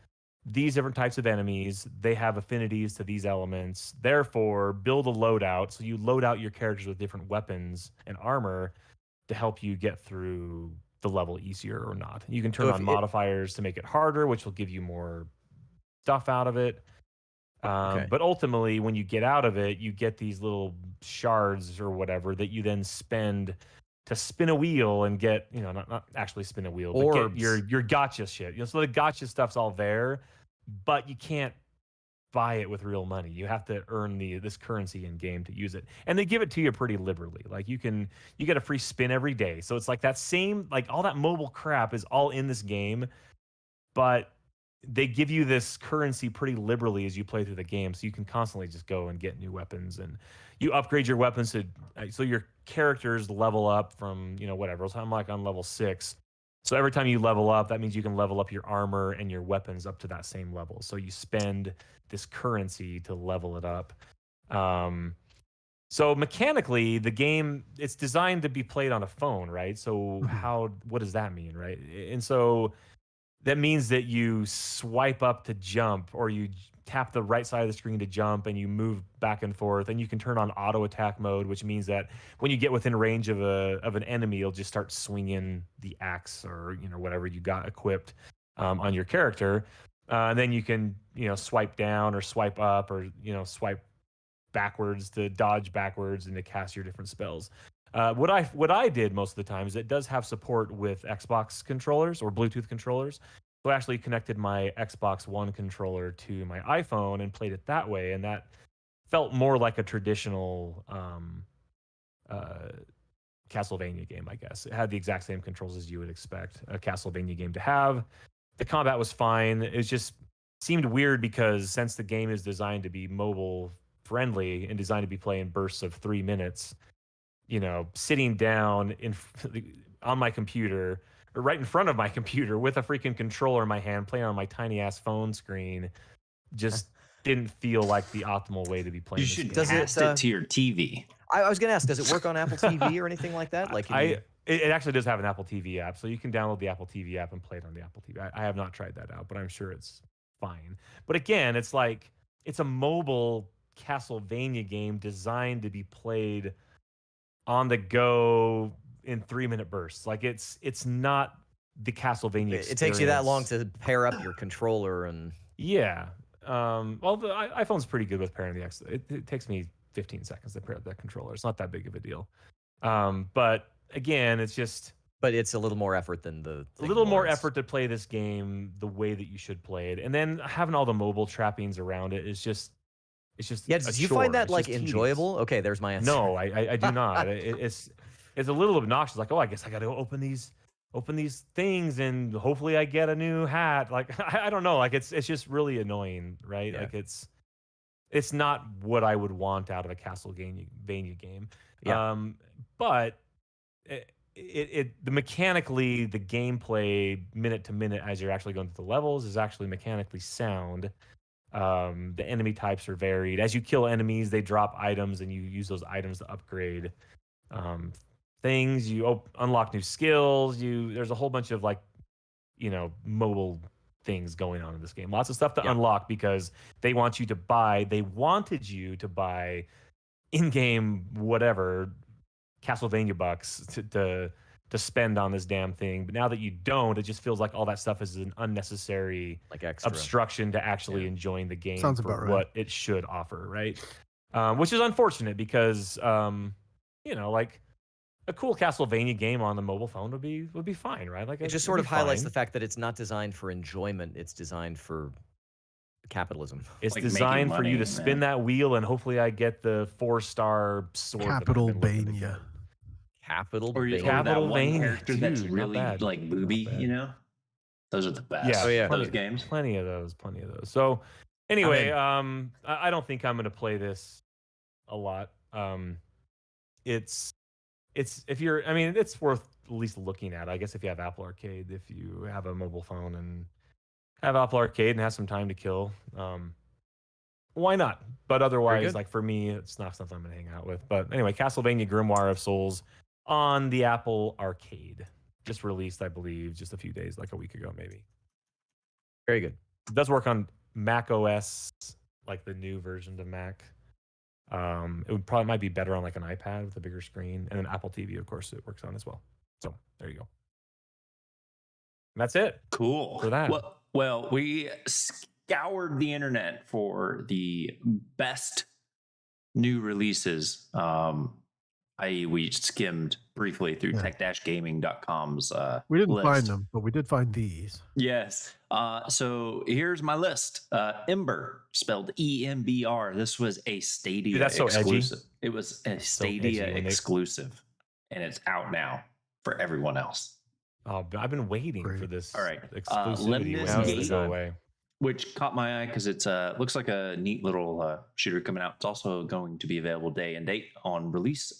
these different types of enemies. They have affinities to these elements. Therefore, build a loadout. So you load out your characters with different weapons and armor to help you get through the level easier or not. You can turn on modifiers to make it harder, which will give you more stuff out of it. But ultimately, when you get out of it, you get these little shards or whatever that you then spend to spin a wheel and get, not actually spin a wheel, but get your gotcha shit. So the gotcha stuff's all there, but you can't buy it with real money. You have to earn this currency in game to use it, and they give it to you pretty liberally. Like you get a free spin every day. So it's like that same, like all that mobile crap is all in this game, but they give you this currency pretty liberally as you play through the game, so you can constantly just go and get new weapons, and you upgrade your weapons so your characters level up from whatever. So I'm like on level 6, so every time you level up, that means you can level up your armor and your weapons up to that same level. So you spend this currency to level it up. So mechanically, the game, it's designed to be played on a phone, right? So what does that mean, right? And so that means that you swipe up to jump, or you tap the right side of the screen to jump, and you move back and forth, and you can turn on auto attack mode, which means that when you get within range of an enemy, you'll just start swinging the axe or whatever you got equipped on your character, and then you can swipe down or swipe up, or swipe backwards to dodge backwards and to cast your different spells. What I did most of the time is it does have support with Xbox controllers or Bluetooth controllers. So I actually connected my Xbox One controller to my iPhone and played it that way, and that felt more like a traditional Castlevania game, I guess. It had the exact same controls as you would expect a Castlevania game to have. The combat was fine. It just seemed weird because since the game is designed to be mobile friendly and designed to be played in bursts of 3 minutes, sitting down on my computer, or right in front of my computer with a freaking controller in my hand, playing on my tiny ass phone screen, just didn't feel like the optimal way to be playing. You should cast it to your TV. I was going to ask, does it work on Apple TV or anything like that? Like, it actually does have an Apple TV app, so you can download the Apple TV app and play it on the Apple TV. I have not tried that out, but I'm sure it's fine. But again, it's like it's a mobile Castlevania game designed to be played on the go in 3 minute bursts. Like it's not the Castlevania experience. It takes you that long to pair up your controller and yeah. Well, the iPhone's pretty good with pairing the X. It takes me 15 seconds to pair up that controller. It's not that big of a deal. But again, it's just. But it's a little more effort than a little more effort to play this game the way that you should play it, and then having all the mobile trappings around it is just. It's just do you find that like enjoyable? Tedious. Okay, there's my answer. No, I do not. It's a little obnoxious. Like, oh, I guess I got to open these things and hopefully I get a new hat. Like, I don't know. Like, it's just really annoying, right? Yeah. Like, it's not what I would want out of a Castlevania game. Yeah. But the mechanically, the gameplay minute to minute as you're actually going through the levels is actually mechanically sound. The enemy types are varied. As you kill enemies, they drop items, and you use those items to upgrade things. You unlock new skills. There's a whole bunch of mobile things going on in this game. Lots of stuff to unlock because they wanted you to buy in-game whatever Castlevania bucks to spend on this damn thing. But now that you don't, it just feels like all that stuff is an unnecessary obstruction to actually enjoying the game for what it should offer, right? Which is unfortunate because like a cool Castlevania game on the mobile phone would be fine, right? Like it just sort of highlights the fact that it's not designed for enjoyment, it's designed for capitalism. It's designed for you to spin that wheel, and hopefully I get the 4-star sword. Capitalvania. Or that one character that's really like booby, Those are the best. Yeah, those games. Plenty of those. So anyway, I don't think I'm going to play this a lot. It's worth at least looking at. I guess if you have Apple Arcade, if you have a mobile phone and have Apple Arcade and have some time to kill, why not? But otherwise, good. like for me, it's not something I'm gonna hang out with. But anyway, Castlevania Grimoire of Souls on the Apple Arcade, just released, I believe, just a few days, like a week ago, maybe. Very good. It does work on Mac OS, like the new version of Mac. It would probably might be better on like an iPad with a bigger screen, and then Apple TV, of course, it works on as well. So there you go. And that's it. Cool. For that. Well, we scoured the internet for the best new releases. We skimmed briefly through tech-gaming.com's We didn't list. find them, but we did find these. Yes. So here's my list. Embr, spelled EMBR. This was a Stadia Dude, that's so edgy. exclusive. It was a edgy Stadia when they- exclusive, and it's out now for everyone else. Oh, I've been waiting Great. for this All right. exclusivity. Lemnis When does it Gate. go away? Which caught my eye because it's looks like a neat little shooter coming out. It's also going to be available day and date on release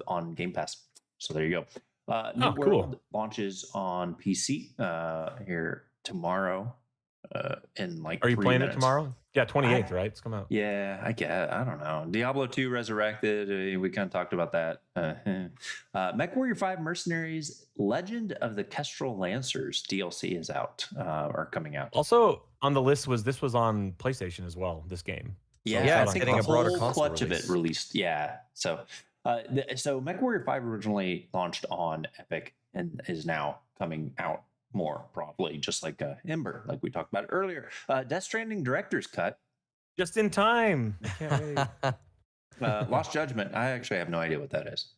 on Game Pass. So there you go. New cool. World launches on PC here tomorrow. In like Are you 3 playing minutes. it tomorrow? Yeah, 28th, right? It's coming out. Yeah, I guess. I don't know. Diablo II Resurrected. We kind of talked about that. MechWarrior 5 Mercenaries Legend of the Kestral Lancers DLC is out or coming out. Also on the list this was on PlayStation as well. This game. Yeah, Yeah, I it's think getting the a broader whole console clutch of it release. released. Yeah. So MechWarrior 5 originally launched on Epic and is now coming out more broadly, just like Embr, like we talked about earlier. Death Stranding Director's Cut. Just in time. I can't wait. Lost Judgment. I actually have no idea what that is.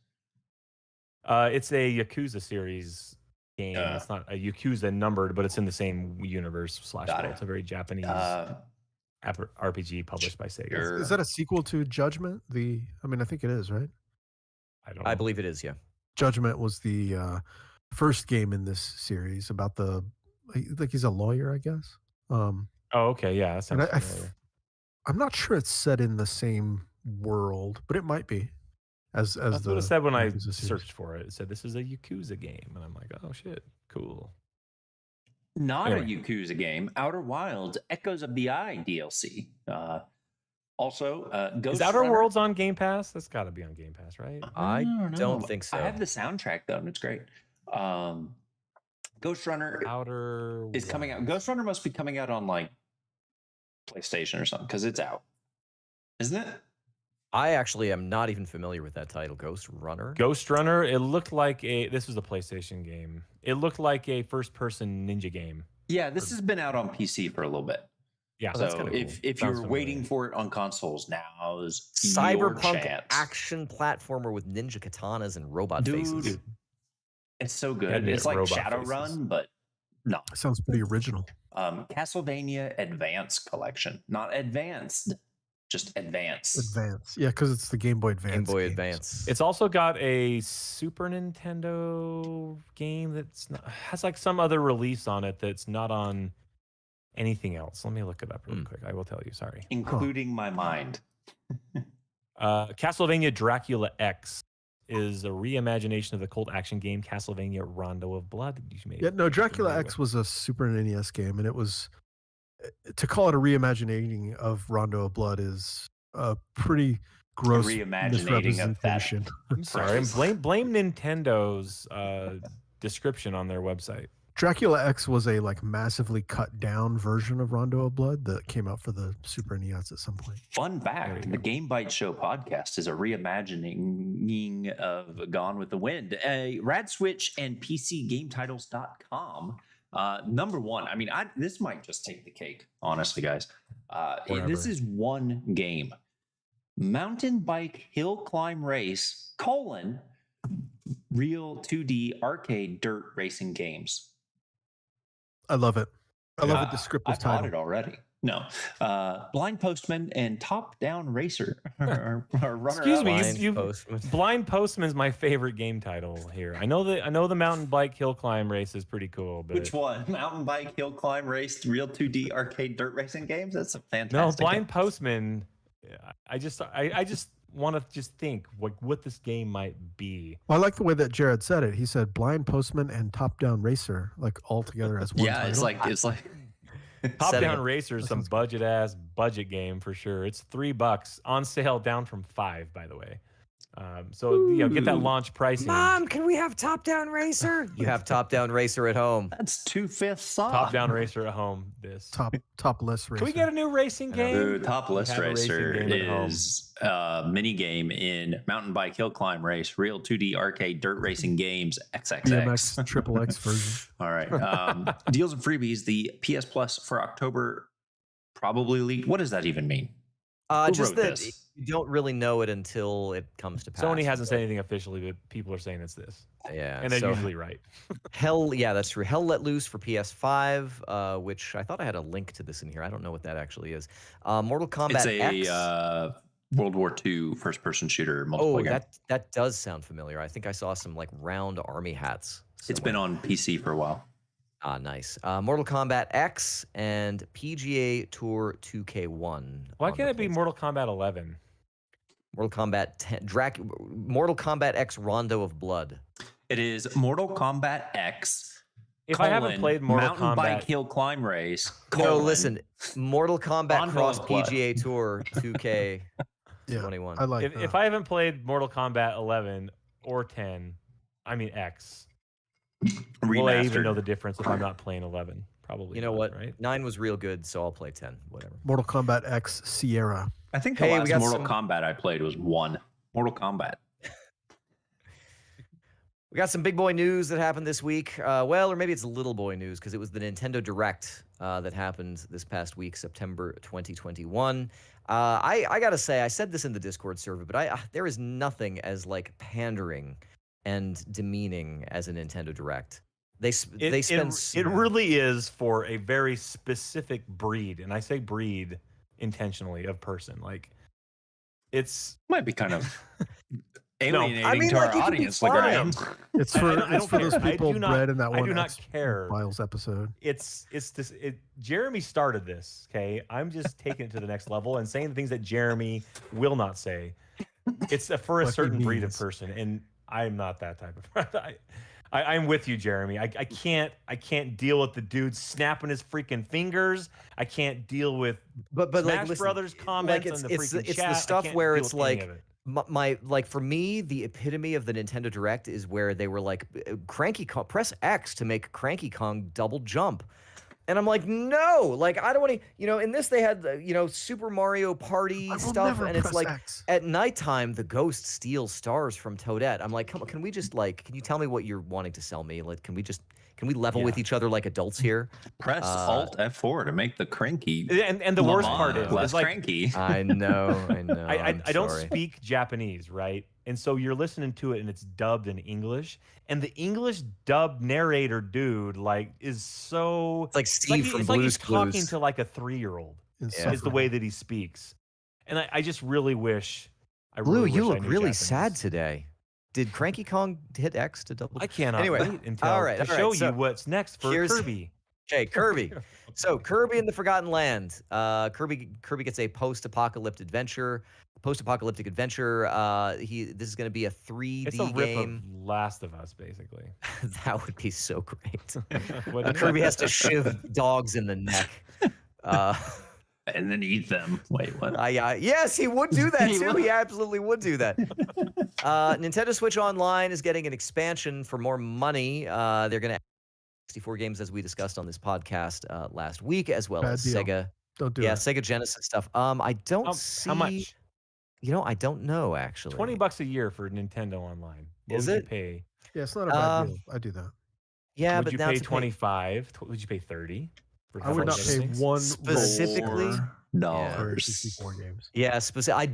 It's a Yakuza series game. Uh. It's not a Yakuza numbered, but it's in the same universe / Got world. it. It's a very Japanese RPG published by Sega. Sure. Is that a sequel to Judgment? I think it is, right? I don't know. I believe it is. Yeah. Judgment was the first game in this series about he's a lawyer, I guess. Oh, okay. Yeah, that And sounds I familiar. I'm not sure it's set in the same world, but it might be. As That's the what it said when I Yakuza series. searched for it. It said this is a Yakuza game, and I'm like, oh shit, cool. Not Anyway. a Yakuza game. Outer Wilds Echoes of the Eye DLC. Also, Ghostrunner. Is Outer Worlds on Game Pass? That's got to be on Game Pass, right? I don't don't know. think so. I have the soundtrack though, and it's great. Ghostrunner Outer is coming out. Wilds. Ghostrunner must be coming out on like PlayStation or something because it's out, isn't it? I actually am not even familiar with that title, Ghostrunner. Ghostrunner. It looked like this was a PlayStation game. It looked like a first-person ninja game. Yeah, this has been out on PC for a little bit. Yeah, Oh, that's So kinda cool. if Sounds you're waiting familiar. for it on consoles, now's your Cyberpunk chance. action platformer with ninja katanas and robot Dude, faces. it's so Yeah, good. they It's have like robot Shadowrun, faces. but no. Sounds pretty original. Castlevania Advance Collection, not advanced, just advance. Advance. Yeah, because it's the Game Boy Advance. Game Boy games. Advance. It's also got a Super Nintendo game has like some other release on it that's not on anything else. Let me look it up really quick. I will tell you. Sorry. Including my mind. Castlevania Dracula X is a reimagination of the cult action game Castlevania Rondo of Blood. You may Yeah, no, be Dracula familiar X with. was a Super NES game, and it was to call it a reimagining of Rondo of Blood is a pretty gross Reimaginating of that. misrepresentation. I'm sorry. And blame Nintendo's description on their website. Dracula X was a massively cut down version of Rondo of Blood that came out for the Super NES at some point. Fun There fact, you the go. Game Bytes Show podcast is a reimagining of Gone with the Wind. Radswitch and PCGameTitles.com. Number one, I mean, this might just take the cake, honestly, guys. This is one game. Mountain Bike Hill Climb Race, real 2D arcade dirt racing games. I love it. I love a descriptive I bought title. it already. No. Blind Postman and Top Down Racer are runner Excuse me, Blind you Postman. Blind Postman's my favorite game title here. I know the mountain bike hill climb race is pretty cool, but Which one? Mountain Bike Hill Climb Race, real 2D arcade dirt racing games? That's a no, fantastic Blind game. Postman. I just want to just think what this game might be. Well, I like the way that Jerod said it. He said Blind Postman and Top Down Racer, all together as one Yeah, title. it's like Top Setting Down up- Racer is That some sounds good. budget game for sure. It's $3 on sale, down from $5, by the way. So get that Ooh. launch pricing. Mom, can we have Top Down Racer? You have Top Down Racer at home. That's 2/5 off. Top Down Racer at home. Top list racer. Can we get a new racing I know. game? Dude, Top We List have a racing Racer game at home. is a mini game in mountain bike hill climb race, real 2D arcade dirt racing games, XXX. BMX Triple X version? All right. Deals and freebies. The PS Plus for October probably leaked. What does that even mean? Who Just wrote that this? you don't really know it until it comes to pass. Sony hasn't said anything officially, but people are saying it's this. Yeah, And they're so usually right. yeah, that's true. Hell Let Loose for PS5, which I thought I had a link to this in here. I don't know what that actually is. Mortal Kombat It's a X. World War II first-person shooter multiplayer Oh, game. that does sound familiar. I think I saw some like round army hats. It's been somewhere. on PC for a while. Ah, nice. Mortal Kombat X and PGA Tour 2K1. Why on can't the it be PlayStation. Mortal Kombat 11? Mortal Kombat 10, Mortal Kombat X Rondo of Blood? It is Mortal Kombat X. If I haven't played Mortal mountain Kombat, bike hill climb race. No, colon, listen. Mortal Kombat Rondo Cross of Blood. PGA Tour 2K21. Yeah, I like that. if I haven't played Mortal Kombat 11 or 10, I mean X, will I even remastered. know the difference if I'm not playing 11? Probably. You know not, what? Right? 9 was real good, so I'll play 10. Whatever. Mortal Kombat X Sierra. I think the Hey, we last got Mortal some- Kombat I played was 1. Mortal Kombat. We got some big boy news that happened this week. Or maybe it's little boy news because it was the Nintendo Direct that happened this past week, September 2021. I gotta say, I said this in the Discord server, but there is nothing as like pandering and demeaning as a Nintendo Direct. They spend It really is for a very specific breed, and I say breed intentionally of person. Like, it's Might be kind of alienating I mean, to like, our you can be audience, LeGrande. It's I for don't it's for those care. I people do not- bred in that I one do not X care. Files episode. it's this. Jeremy started this. Okay, I'm just taking it to the next level and saying the things that Jeremy will not say. It's for a What he certain breed of means. person, and I'm not that type of. I'm with you, Jeremy. I can't deal with the dude snapping his freaking fingers. I can't deal with but Smash like, listen, Brothers comments like on the freaking it's chat. the I stuff can't where deal it's with any like of it. my like for me the epitome of the Nintendo Direct is where they were like Cranky Kong, press X to make Cranky Kong double jump. And I'm like, no, like I don't want to, in this they had, Super Mario Party I will stuff. never And it's press like X. at nighttime, the ghost steals stars from Toadette. I'm like, come on, can we just like, can you tell me what you're wanting to sell me? Like, can we level with each other like adults here? Press Alt F4 to make the cranky. And the worst part Lamar is, less like, cranky. I know. I don't sorry. speak Japanese, right? And so you're listening to it and it's dubbed in English. And the English dub narrator dude, like, is so. It's like Steve from it's like Blue's he's talking Clues. to like a 3-year-old, is the Insufferable. way that he speaks. And I just really wish. Blue, you wish I look knew really Japanese. sad today. Did Cranky Kong hit X to double? I cannot Anyway, wait until all right, to all right, show so you what's next for here's- Kirby. Okay, Kirby. So Kirby in the Forgotten Land. Kirby gets a post-apocalyptic adventure. This is going to be a 3D It's a rip game. of Last of Us, basically. That would be so great. Wouldn't it? Kirby has to shiv dogs in the neck. And then eat them. Wait, what? Yes, he would do that He too. would. He absolutely would do that. Nintendo Switch Online is getting an expansion for more money. They're going to 64 games as we discussed on this podcast last week, as well Bad as deal. Sega. Don't do it. Sega Genesis stuff. I don't see. How much? I don't know actually. $20 a year for Nintendo Online. What Is would it? You pay? Yeah, it's not a bad deal. I do that. Yeah, Would but you now pay to 25? Would you pay 30? For I would not pay things? one Specifically? roll for $4. 64 games. Yeah, I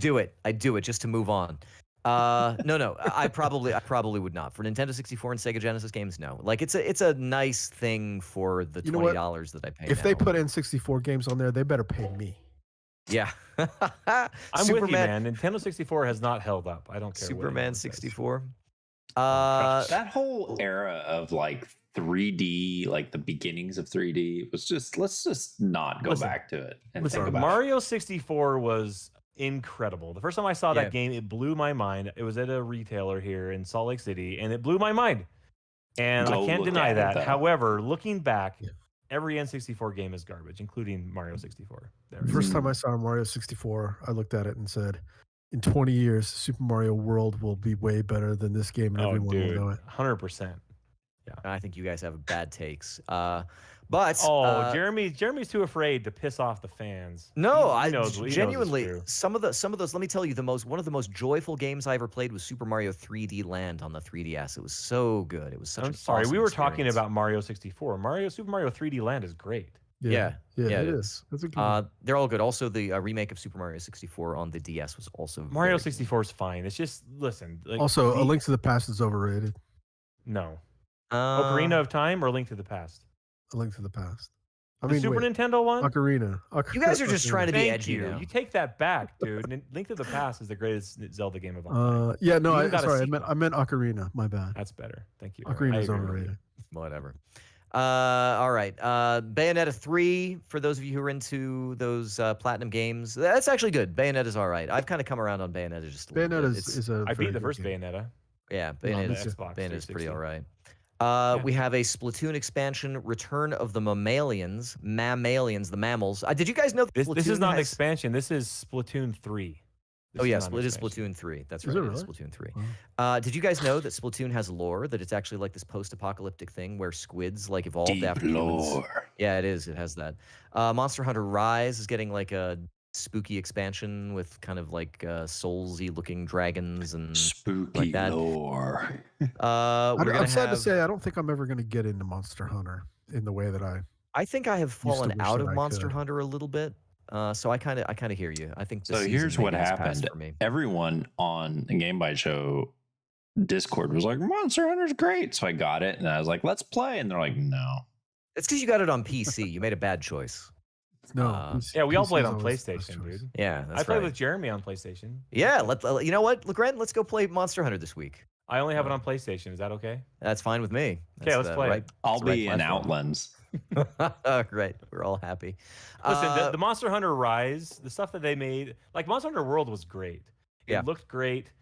do it just to move on. No, I probably would not for Nintendo 64 and Sega Genesis games. No, like it's a nice thing for the You know what? $20 that I pay. If they now. put N64 games on there, they better pay me. yeah, I'm with you, Superman, man. Nintendo 64 has not held up. I don't care. what Superman anyone says. 64. That whole era of like 3D, like the beginnings of 3D, was just, let's just not go Listen, back to it and Listen, think about Mario 64 was incredible. The first time I saw Yeah. that game, it blew my mind. It was at a retailer here in Salt Lake City, and it blew my mind. And Go I can't look deny at it, that. though. However, looking back, Yeah. every N64 game is garbage, including Mario 64. There we First go. time I saw Mario 64, I looked at it and said, in 20 years, Super Mario World will be way better than this game, and Oh, everyone dude, will know it. 100%. I think you guys have bad takes. Jeremy's too afraid to piss off the fans. No, he knows it's genuinely true. some of those. Let me tell you, one of the most joyful games I ever played was Super Mario 3D Land on the 3DS. It was so good. It was such. I'm sorry, we were talking about Mario 64. Super Mario 3D Land is great. Yeah, it is. That's a good one. they're all good. Also, the remake of Super Mario 64 on the DS was also Mario very 64 is fine. It's just listen. Like, Also, A Link to the Past is overrated. no. good. Ocarina of Time or Link to the Past? A Link to the Past. The Super Nintendo one? Ocarina. You guys are just trying to be Thank edgy you. now. You take that back, dude. Link to the Past is the greatest Zelda game of all time. Yeah, no, You got a sorry, sequel. I meant Ocarina. My bad. That's better. Thank you. Ocarina is I agree with you. overrated. Whatever. All right. Bayonetta 3, for those of you who are into those platinum games, that's actually good. Bayonetta's all right. I've kind of come around on Bayonetta just a little Bayonetta bit. is a I very beat the good first game. Bayonetta. Yeah, on the Bayonetta's Xbox pretty 360. all right. Yeah. We have a Splatoon expansion, Return of the Mammalians, the mammals. Did you guys know that This Splatoon is not an has... expansion. This is Splatoon 3. Oh, This yes, not an it is expansion. Splatoon 3. That's Is right, it it is really? Splatoon 3. Wow. Did you guys know that Splatoon has lore, that it's actually like this post-apocalyptic thing where squids like evolved Deep after humans? lore. Yeah, it is. It has that. Monster Hunter Rise is getting like a spooky expansion with kind of like soulsy looking dragons and Spooky that. lore. I'm sad to say I don't think I'm ever going to get into Monster Hunter in the way that I think I have fallen wish out that of I Monster could. Hunter a little bit. So I kind of hear you. I think this So season here's what maybe has passed happened. for me. Everyone on the Game By Show Discord was like, Monster Hunter's great. So I got it and I was like, let's play. And they're like, no. It's because you got it on PC. You made a bad choice. No. PC Yeah, we all PC played is on always the PlayStation, best choice. dude. Yeah, that's I played right. with Jeremy on PlayStation. Yeah, you know what, LeGrande, let's go play Monster Hunter this week. I only have it on PlayStation. Is that okay? That's fine with me. Okay, That's let's the play. right- I'll that's the right be in platform. Outlands. Great, we're all happy. Listen, the Monster Hunter Rise, the stuff that they made, like Monster Hunter World was great. It Yeah. looked great.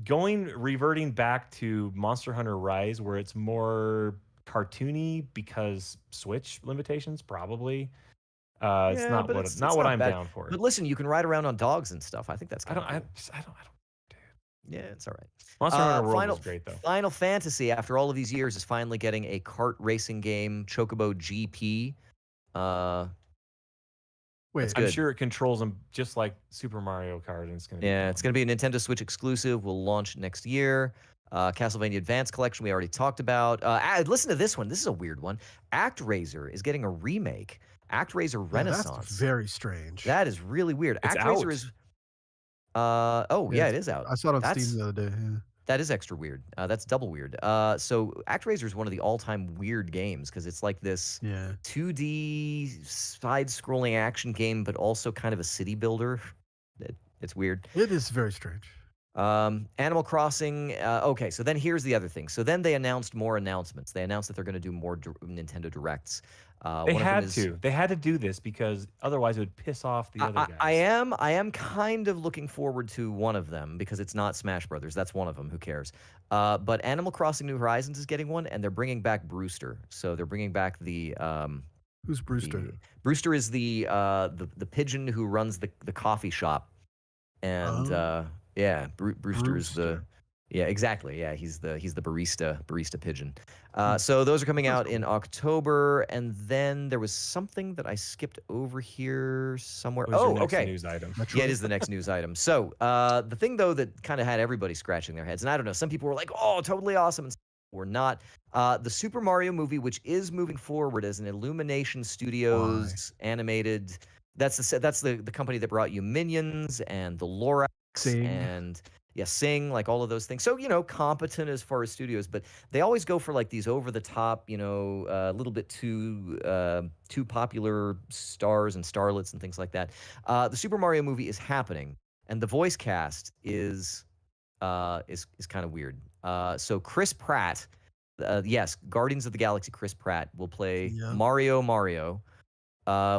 Reverting back to Monster Hunter Rise, where it's more cartoony because Switch limitations, probably. It's Yeah, not but what it's not not what I'm bad. down for. But listen, you can ride around on dogs and stuff. I think that's I kind don't. of I don't. Yeah, it's all right. Monster Hunter World was great though. Final Fantasy, after all of these years, is finally getting a kart racing game, Chocobo GP. Wait, I'm good. sure it controls them just like Super Mario Kart, and it's gonna. Be Yeah, it's going to be a Nintendo Switch exclusive. Will launch next year. Castlevania Advance Collection we already talked about. Listen to this one. This is a weird one. ActRaiser is getting a remake. ActRaiser Renaissance. That's very strange. That is really weird. It's ActRaiser out. is. Yeah, Yeah, it is out. I saw it on That's- Steam the other day. Yeah. That is extra weird. That's double weird. So ActRaiser is one of the all-time weird games because it's like this Yeah. 2D side-scrolling action game, but also kind of a city builder. It's weird. It is very strange. Animal Crossing. Okay, so then here's the other thing. So then they announced more announcements. They announced that they're going to do more Nintendo Directs. They one of them had is- to. They had to do this because otherwise it would piss off the other guys. I am kind of looking forward to one of them because it's not Smash Brothers. That's one of them. Who cares? But Animal Crossing New Horizons is getting one, and they're bringing back Brewster. So they're bringing back the Who's Brewster? Brewster is the pigeon who runs the coffee shop, and yeah, Brewster is the. Brewster. Yeah, exactly. Yeah, he's the barista pigeon. So those are coming out in October, and then there was something that I skipped over here somewhere. What was your Oh, next okay. News item. Yeah, it is the next news item. So the thing though that kind of had everybody scratching their heads, and I don't know, some people were like, "Oh, totally awesome," and some were not. The Super Mario movie, which is moving forward as an Illumination Studios animated. That's the company that brought you Minions and the Lorax Sing. and. Yeah, Sing, like all of those things. So, competent as far as studios, but they always go for like these over the top, a little bit too popular stars and starlets and things like that. The Super Mario movie is happening, and the voice cast is kind of weird. So Chris Pratt, yes, Guardians of the Galaxy Chris Pratt will play Yeah. Mario.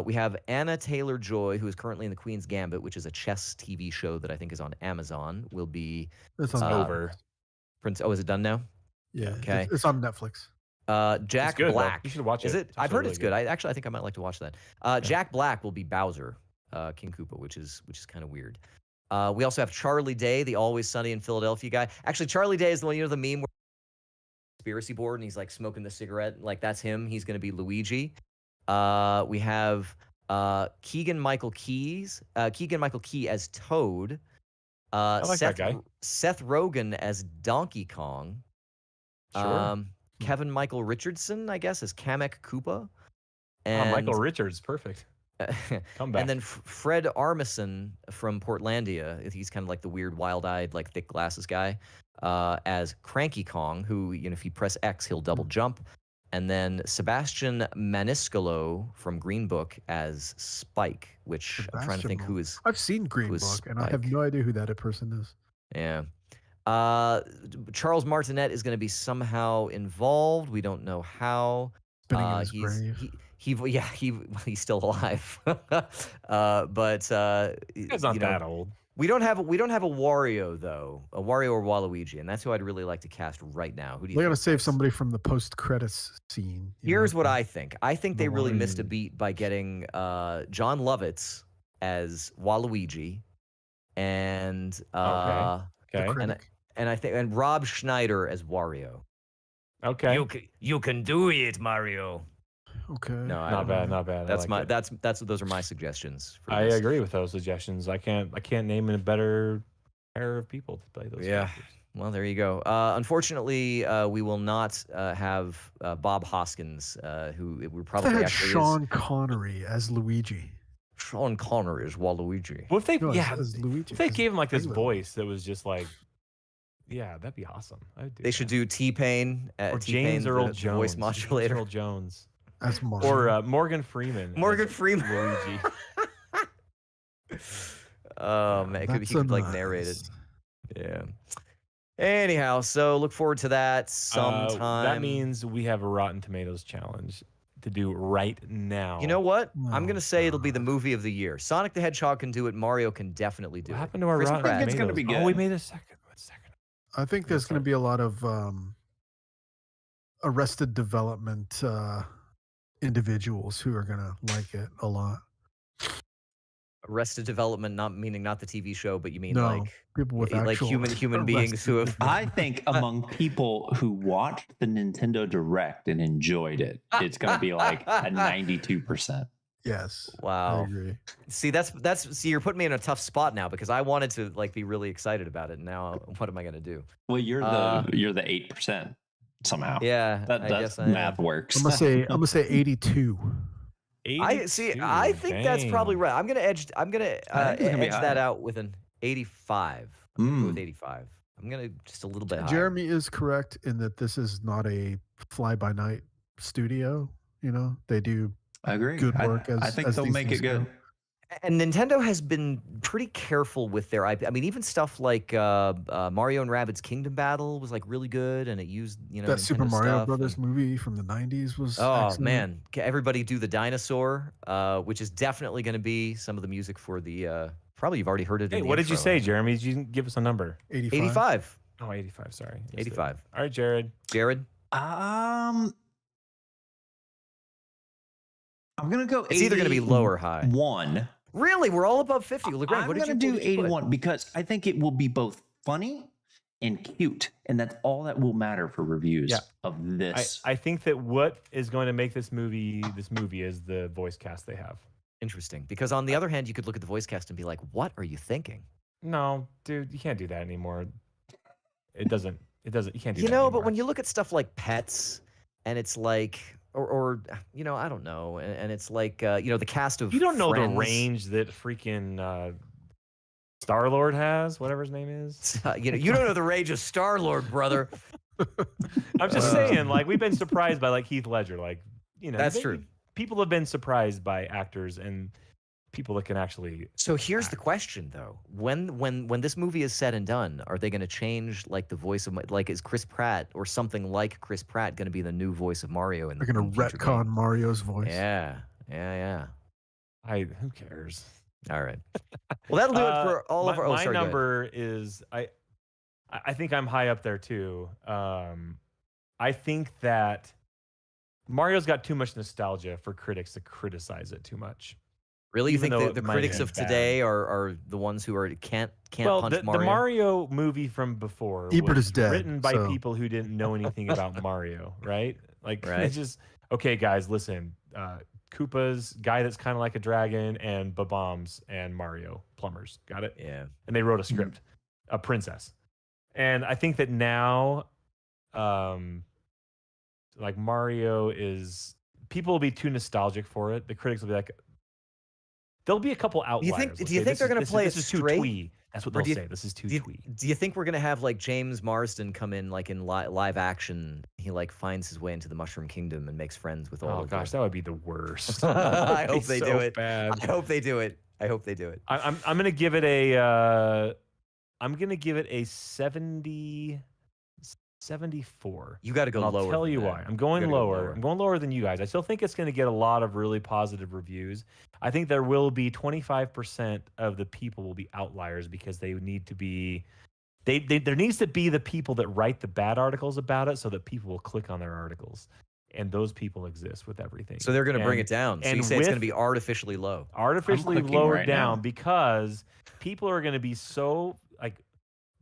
We have Anna Taylor-Joy, who is currently in The Queen's Gambit, which is a chess TV show that I think is on Amazon. Will be It's on Uh, Netflix. Over. Prince. Oh, is it done now? Yeah. okay. It's on Netflix. Jack good, though. Black. You should watch it. Is it? It's I've heard really it's good. I think I might like to watch that. Jack Black will be Bowser, King Koopa, which is kind of weird. We also have Charlie Day, the Always Sunny in Philadelphia guy. Actually, Charlie Day is the one, the meme where conspiracy board and he's like smoking the cigarette. Like that's him. He's going to be Luigi. We have Keegan Michael Key as Toad. I like that guy. Seth Rogen as Donkey Kong. Sure. Kevin Michael Richardson, I guess, as Kamek Koopa. And Michael Richards, perfect. Come back. And then Fred Armisen from Portlandia. He's kind of like the weird, wild-eyed, like thick glasses guy, as Cranky Kong, who, if you press X, he'll double jump. And then Sebastian Maniscalco from Green Book as Spike, which I'm trying to think who is. I've seen Green Book, and I have no idea who that person is. Yeah. Charles Martinet is going to be somehow involved. We don't know how. Spinning in his grave. He's still alive. But he's not that old. We don't have a Wario though, a Wario or Waluigi, and that's who I'd really like to cast right now. Who do you? They got to save somebody from the post-credits scene. Here's what I think. I think they really missed a beat by getting John Lovitz as Waluigi, and and I think Rob Schneider as Wario. Okay. You can do it, Mario. Okay. No, not bad. Those are my suggestions. I agree with those suggestions. I can't name a better pair of people to play those. Yeah. characters. Well, there you go. Unfortunately, we will not have Bob Hoskins, who we're probably had actually Sean Connery as Luigi. Sean Connery is Waluigi. What if they as Luigi, if they gave him like this voice that was just like, yeah, that'd be awesome. They should do T-Pain or T-Pain, James Earl Jones, voice modulator. Earl Jones. That's Mario. Or Morgan Freeman. Luigi. Oh man, he could like narrate it. Yeah. Anyhow, so look forward to that sometime. That means we have a Rotten Tomatoes challenge to do right now. You know what? I'm gonna say it'll be the movie of the year. Sonic the Hedgehog can do it. Mario can definitely do it. What happened to our Rotten Tomatoes? It's gonna be good. Oh, we made a second. I think there's going to be a lot of Arrested Development individuals who are going to like it a lot. Arrested Development, not the TV show, but you mean like people with like actual human beings who have. I think among people who watched the Nintendo Direct and enjoyed it, it's going to be like a 92%. Yes. Wow. I agree. See, see, you're putting me in a tough spot now because I wanted to like be really excited about it. And now, what am I going to do? Well, you're the 8% somehow. Yeah, I guess math works. I'm gonna say 82. I think that's probably right. I'm gonna edge that out with an 85. I'm gonna go with 85. I'm gonna just a little bit higher. Jeremy is correct in that this is not a fly-by-night studio. They do. I agree. Good work. I think they'll make it good. And Nintendo has been pretty careful with their IP. I mean, even stuff like Mario and Rabbids Kingdom Battle was like really good, and it used that Nintendo Super Mario stuff Brothers movie from the '90s was. Oh excellent. man, Everybody Do the Dinosaur, which is definitely going to be some of the music for the. Probably you've already heard it. Hey, what did you say, Jeremy? Did you give us a number? 85. Oh, 85. Sorry. 85. All right, Jerod. I'm going to go 81. It's either going to be low or high. Really? We're all above 50. LeGrande, I'm going to do 81 because I think it will be both funny and cute. And that's all that will matter for reviews of this. I think that what is going to make this movie is the voice cast they have. Interesting. Because on the other hand, you could look at the voice cast and be like, what are you thinking? No, dude, you can't do that anymore. It doesn't, you can't do that anymore. But when you look at stuff like Pets, and it's like, or I don't know, and it's like, the cast of You don't know Friends. the range that freaking Star-Lord has, whatever his name is. You don't know the range of Star-Lord, brother. I'm just saying, like, we've been surprised by, like, Heath Ledger. Like, That's true. People have been surprised by actors and people that can actually. So here's the question, though: when this movie is said and done, are they going to change like the voice of is Chris Pratt or something like Chris Pratt going to be the new voice of Mario? They're going to retcon Mario's voice. Yeah. Who cares? All right. Well, that'll do it for all of our. My number is I think I'm high up there too. I think that Mario's got too much nostalgia for critics to criticize it too much. Really, you Even think though the it might critics be of bad. today are the ones who can't Well, punch the Mario? Mario movie from before Ebert was is dead, written by so- people who didn't know anything about Mario, right? Like, Right. it's just, okay, guys, listen. Koopa's guy that's kind of like a dragon, and Bob-ombs and Mario plumbers. Got it? Yeah. And they wrote a script, a princess. And I think that now, like Mario is, people will be too nostalgic for it. The critics will be like, there'll be a couple outliers. Do you think they're going to play it this is too straight? twee? That's what Or they'll do you- say. This is too Do you, twee. do you think we're gonna have like James Marsden come in like in live action? He like finds his way into the Mushroom Kingdom and makes friends with all. Oh of gosh, the... that would be the worst. I That'd be hope they so do it. Bad. I hope they do it. I hope they do it. I'm gonna give it a. I'm gonna give it a 74. You got to go And I'll lower. tell than you that. why. I'm going gotta go lower. lower. I'm going lower than you guys. I still think it's going to get a lot of really positive reviews. I think there will be 25% of the people will be outliers because they need to be. There needs to be the people that write the bad articles about it so that people will click on their articles. And those people exist with everything. So they're going to bring And- it down. So you and say it's going to with- be artificially low. artificially clicking lowered right down now. because people are going to be so like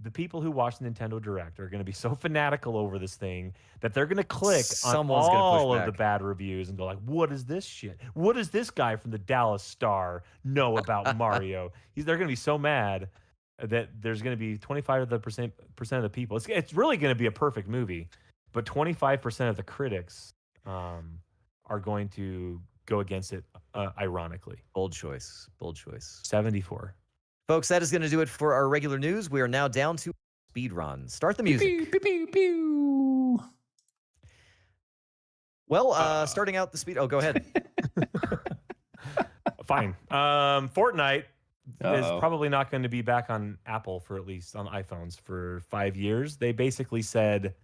the people who watch the Nintendo Direct are going to be so fanatical over this thing that they're going to click Someone's on gonna push all of the back. bad reviews and go like, "What is this shit? What does this guy from the Dallas Star know about Mario?" They're going to be so mad that there's going to be 25% of the people. It's really going to be a perfect movie, but 25% of the critics are going to go against it. Ironically, Bold choice. Bold choice. 74. Folks, that is going to do it for our regular news. We are now down to speedrun. Start the music. Pew, pew, pew, pew. Well, starting out the speed. Oh, go ahead. Fine. Fortnite is Uh-oh. probably not going to be back on Apple for at least on iPhones for 5 years. They basically said,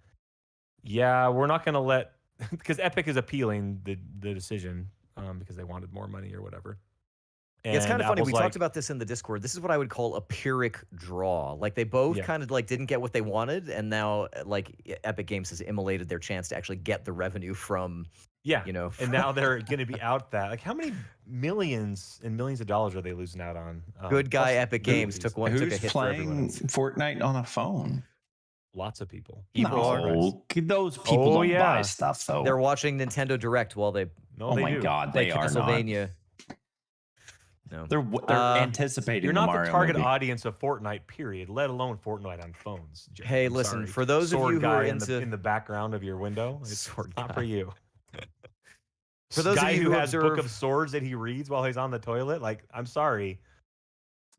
"Yeah, we're not going to let," because Epic is appealing the decision because they wanted more money or whatever. Yeah, it's kind of funny. Apple's We like, talked about this in the Discord. This is what I would call a Pyrrhic draw. Like they both Yeah. kind of like didn't get what they wanted, and now like Epic Games has immolated their chance to actually get the revenue from, yeah, you know. and now they're going to be out that. Like, how many millions and millions of dollars are they losing out on? Good guy plus Epic the Games movies. took a Who's hit for everyone playing else. Fortnite on a phone? Lots of people. People are. No, those people Oh, don't yeah. buy stuff though. They're watching Nintendo Direct while they No, oh they my do. god, play they are not. Castlevania. No. They're anticipating. You're the not Mario the target movie. audience of Fortnite, period. Let alone Fortnite on phones. Jay. Hey, I'm listen, sorry. for those of Sword you who guy are in into the background of your window, it's Sword not guy. for you. For those of guy you who who has Book observe- of Swords that he reads while he's on the toilet, like, I'm sorry,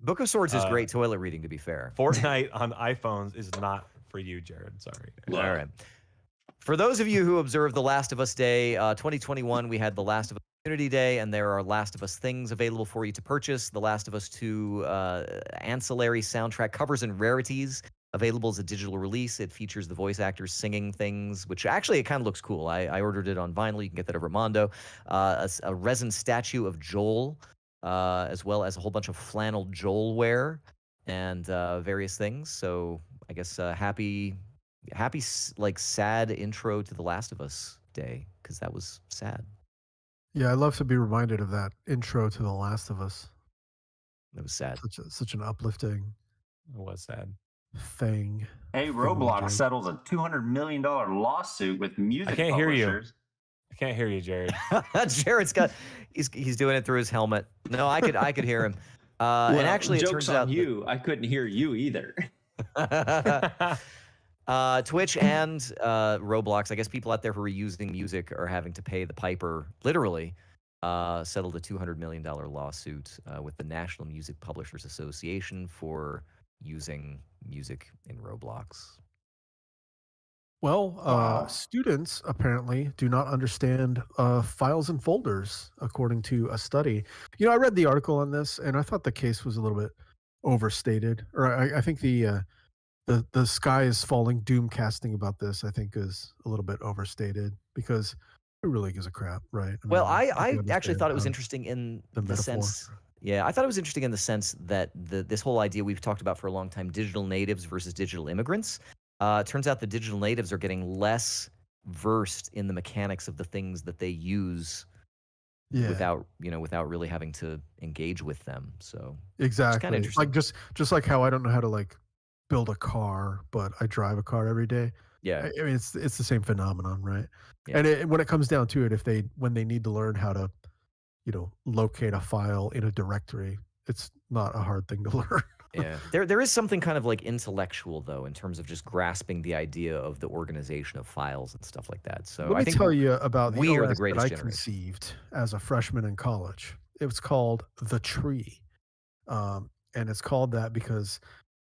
Book of Swords is great toilet reading, to be fair. Fortnite on iPhones is not for you, Jared. Sorry. All right. For those of you who observed The Last of Us Day, 2021, we had The Last of Us Community Day, and there are Last of Us things available for you to purchase. The Last of Us 2 ancillary soundtrack covers and rarities available as a digital release. It features the voice actors singing things, which actually it kind of looks cool. I ordered it on vinyl. You can get that over Mondo. A resin statue of Joel, as well as a whole bunch of flannel Joel wear and various things. So I guess happy like sad intro to The Last of Us Day, because that was sad. Yeah, I love to be reminded of that intro to The Last of Us. It was sad. Such an uplifting It was sad. thing. Hey, Thing Roblox we do. settles a $200 million lawsuit with music I can't hear you. publishers. I can't hear you, Jared. Jared's got he's doing it through his helmet. No, I could hear him. And Well, actually, it jokes turns on out you. I couldn't hear you either. Twitch and Roblox, I guess people out there who are using music are having to pay the piper, literally, settled a $200 million lawsuit with the National Music Publishers Association for using music in Roblox. Well, Wow. students apparently do not understand files and folders, according to a study. You know, I read the article on this, and I thought the case was a little bit overstated. Or I think the sky is falling doom casting about this, I think, is a little bit overstated, because who really gives a crap, right? Well, mean, I we actually understand thought it was how interesting in the the metaphor. sense. Yeah, I thought it was interesting in the sense that this whole idea we've talked about for a long time, digital natives versus digital immigrants. It turns out the digital natives are getting less versed in the mechanics of the things that they use Yeah, without really having to engage with them. So exactly. interesting. Like just like how I don't know how to like build a car, but I drive a car every day. yeah, I mean, it's the same phenomenon, right? Yeah. And when it comes down to it, when they need to learn how to, locate a file in a directory, it's not a hard thing to learn. yeah. There is something kind of like intellectual though, in terms of just grasping the idea of the organization of files and stuff like that. So Let I me think tell you about the we are the OS that greatest I generation. conceived as a freshman in college. It was called the Tree, and it's called that because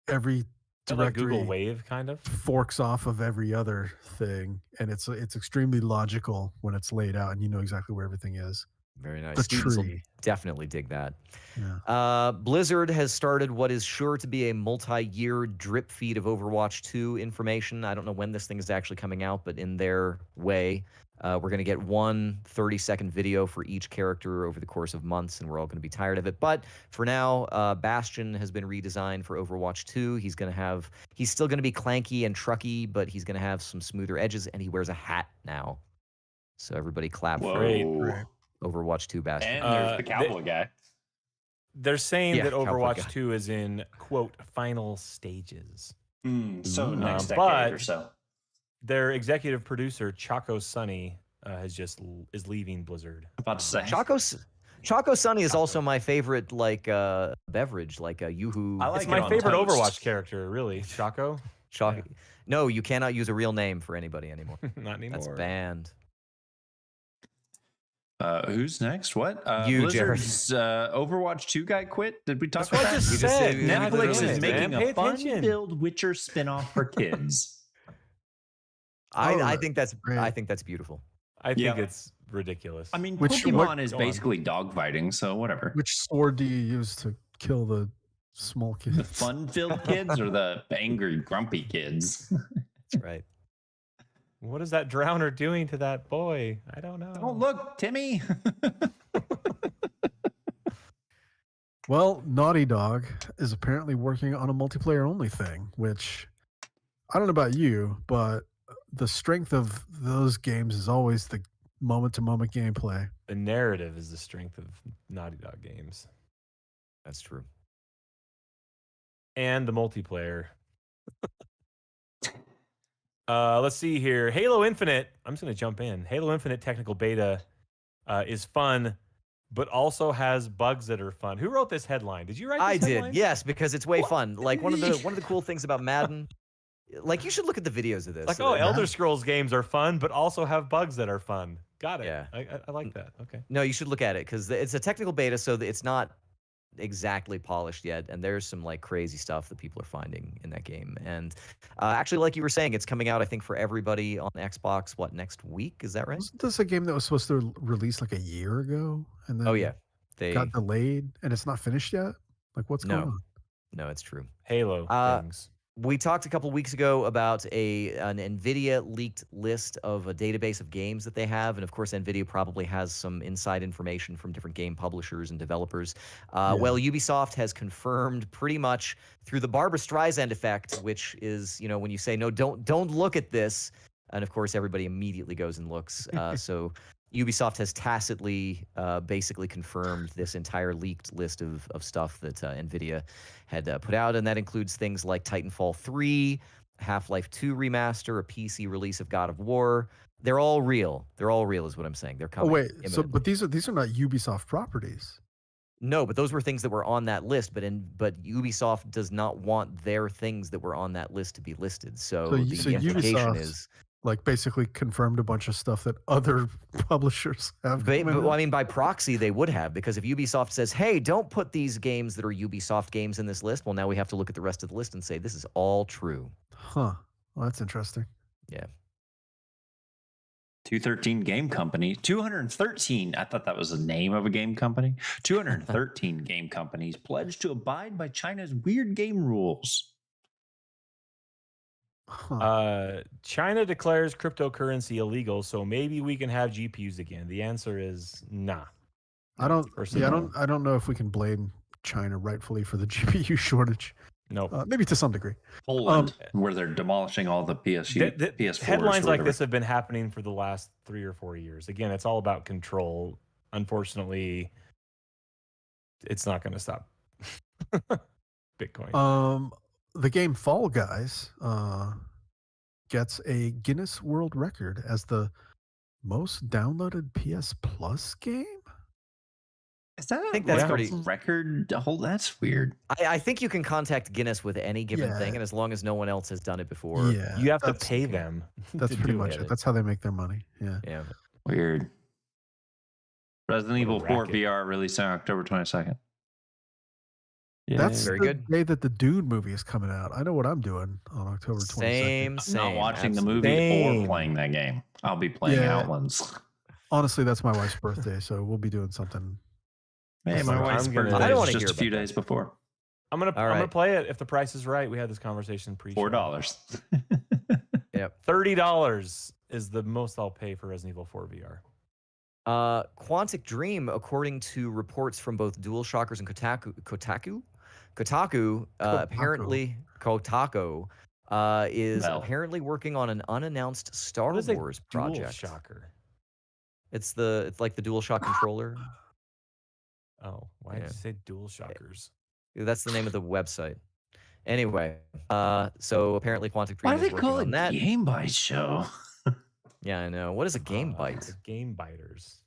every Like Google directory Wave, kind of. forks off of every other thing, and it's extremely logical when it's laid out, and you know exactly where everything is. Very nice. The Students will tree. definitely dig that. Yeah. Blizzard has started what is sure to be a multi-year drip feed of Overwatch 2 information. I don't know when this thing is actually coming out, but in their way, we're going to get one 30-second video for each character over the course of months, and we're all going to be tired of it. But for now, Bastion has been redesigned for Overwatch 2. He's still going to be clanky and trucky, but he's going to have some smoother edges, and he wears a hat now. So everybody clap for Whoa. Overwatch 2 Bastion. And there's the cowboy guy. They're saying Yeah, that Cowboy Overwatch guy. 2 is in, quote, final stages. So next decade but- or so. Their executive producer, Chaco Sunny, is leaving Blizzard. About to say. Choco Sunny is also my favorite beverage, like a Yoo-hoo. I like It's it my on favorite toast. Overwatch character, really. Chaco? Choco. No, you cannot use a real name for anybody anymore. Not anymore. That's banned. Who's next? What? You, Blizzard's Overwatch 2 guy quit? Did we talk That's what about I that? just You just said. said- Not Netflix doing is it, making man. Pay a attention. fun-filled Witcher spinoff for kids. I think that's great. beautiful. I think Yeah. it's ridiculous. I mean, Which- Pokemon is Go on. basically dogfighting, so whatever. Which sword do you use to kill the small kids? The fun-filled kids or the angry, grumpy kids? That's right. What is that drowner doing to that boy? I don't know. Oh, look, Timmy. Well, Naughty Dog is apparently working on a multiplayer only thing, which I don't know about you, but the strength of those games is always the moment-to-moment gameplay. The narrative is the strength of Naughty Dog games. That's true. And the multiplayer. Let's see here. Halo Infinite. I'm just going to jump in. Halo Infinite technical beta is fun, but also has bugs that are fun. Who wrote this headline? Did you write this I headline? did, yes, because it's way fun. Like one of the cool things about Madden, like you should look at the videos of this. Like, oh, Elder Scrolls games are fun, but also have bugs that are fun. Got it. Yeah. I like that. Okay. No, you should look at it because it's a technical beta, so it's not exactly polished yet, and there's some like crazy stuff that people are finding in that game. And actually, like you were saying, it's coming out I think for everybody on Xbox. What, next week? Is that right? Wasn't this a game that was supposed to release like a year ago, and then Oh yeah, they got delayed, and it's not finished yet? Like, what's No. going on? no, it's true. Halo Uh, things. We talked a couple weeks ago about an NVIDIA leaked list of a database of games that they have. And of course, NVIDIA probably has some inside information from different game publishers and developers. Well, Ubisoft has confirmed pretty much through the Barbra Streisand effect, which is, when you say, no, don't look at this. And of course, everybody immediately goes and looks. So Ubisoft has tacitly basically confirmed this entire leaked list of stuff that NVIDIA had put out, and that includes things like Titanfall 3, Half-Life 2 remaster, a PC release of God of War. They're all real. They're all real is what I'm saying. They're Oh coming. wait, so imminently. but these are not Ubisoft properties. No, but those were things that were on that list, but Ubisoft does not want their things that were on that list to be listed. So, the implication Ubisoft is like basically confirmed a bunch of stuff that other publishers have. But, come in. well, I mean, by proxy, they would have, because if Ubisoft says, hey, don't put these games that are Ubisoft games in this list, well, now we have to look at the rest of the list and say, this is all true. Huh. Well, that's interesting. Yeah. 213 Game Company. 213. I thought that was the name of a game company. 213 game companies pledged to abide by China's weird game rules. Huh. China declares cryptocurrency illegal, so maybe we can have GPUs again. The answer is nah. I don't personally. know if we can blame China rightfully for the GPU shortage. Nope. Maybe to some degree. Poland, where they're demolishing all the PS4s. Headlines like this have been happening for the last 3 or 4 years. Again, it's all about control. Unfortunately, it's not going to stop Bitcoin. The game Fall Guys gets a Guinness World Record as the most downloaded PS Plus game. Is that I think that's pretty record? That's weird. I think you can contact Guinness with any given thing, and as long as no one else has done it before, you have to pay them. That's pretty much it. That's how they make their money. Yeah. Weird. Resident Evil 4 VR releasing October 22nd. Yeah. That's very the good. day that the Dune movie is coming out. I know what I'm doing on October 22nd. Same. I'm not watching the movie or playing that game. I'll be playing Outlands. Honestly, that's my wife's birthday, so we'll be doing something. Hey, my wife's birthday I don't is wanna just hear a few about days before. I'm gonna play it if the price is right. We had this conversation $4. Yep. $30 is the most I'll pay for Resident Evil 4 VR. Quantic Dream, according to reports from both DualShockers and Kotaku, apparently Kotaku is apparently working on an unannounced Star Wars project. DualShocker. It's like the DualShock controller. Oh, why did you say DualShockers? That's the name of the website. Anyway, so apparently Quantic Dream is working on that. Game Bytes show? Yeah, I know. What is a Game Byte? The Game Biters.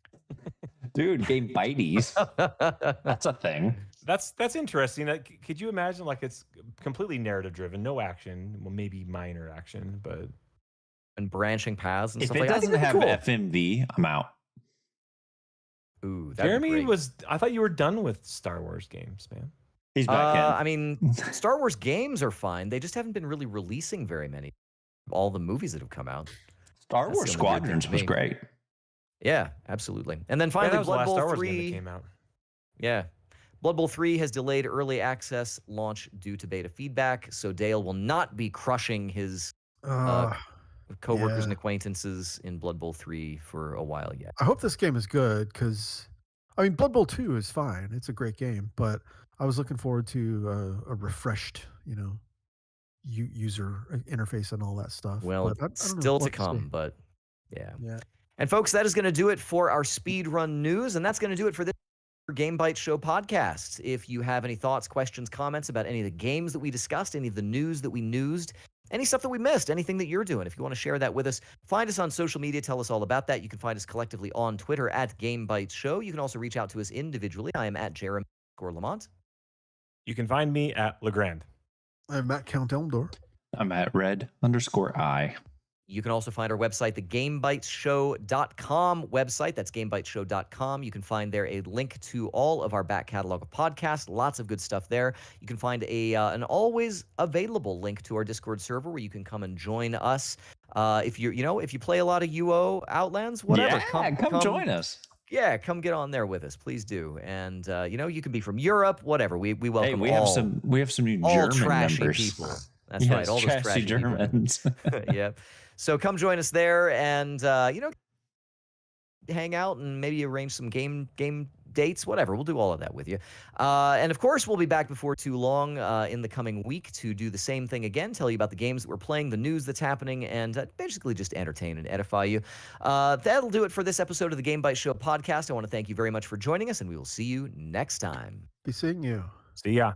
Dude, Game Bites. That's a thing. That's interesting. Could you imagine it's completely narrative driven, no action, well maybe minor action, but and branching paths and if stuff it like that. doesn't have FMV, I'm out. Ooh, Jeremy I thought you were done with Star Wars games, man. He's back in. I mean, Star Wars games are fine. They just haven't been really releasing very many. All the movies that have come out. Star Wars Squadrons was great. Yeah, absolutely. And then finally, that was Blood the last Star Bowl Wars 3 game that came out. Yeah. Blood Bowl 3 has delayed early access launch due to beta feedback, so Dale will not be crushing his coworkers and acquaintances in Blood Bowl 3 for a while yet. I hope this game is good because, I mean, Blood Bowl 2 is fine. It's a great game, but I was looking forward to a refreshed, user interface and all that stuff. Well, it's still to come, but yeah. And folks, that is going to do it for our speedrun news, and that's going to do it for this Game Bytes Show podcast. If you have any thoughts, questions, comments about any of the games that we discussed, any of the news that we newsed, any stuff that we missed, anything that you're doing, if you want to share that with us, find us on social media. Tell us all about that. You can find us collectively on Twitter at Game Bytes Show. You can also reach out to us individually. I am at Jeremy Lamont. You can find me at LeGrande. I'm at Count Elmdor. I'm at red_I. You can also find our website, the GameBytesShow.com website. That's GameBytesShow.com. You can find there a link to all of our back catalog of podcasts. Lots of good stuff there. You can find an always available link to our Discord server where you can come and join us. If you play a lot of UO, Outlands, whatever, come join us. Yeah, come get on there with us, please do. And you can be from Europe, whatever. We welcome. We have some new all German trashy members. people. That's right, all those trashy Germans. Yeah. So come join us there, and hang out and maybe arrange some game dates, whatever. We'll do all of that with you. And of course, we'll be back before too long in the coming week to do the same thing again, tell you about the games that we're playing, the news that's happening, and basically just entertain and edify you. That'll do it for this episode of the Game Bytes Show podcast. I want to thank you very much for joining us, and we will see you next time. Be seeing you. See ya.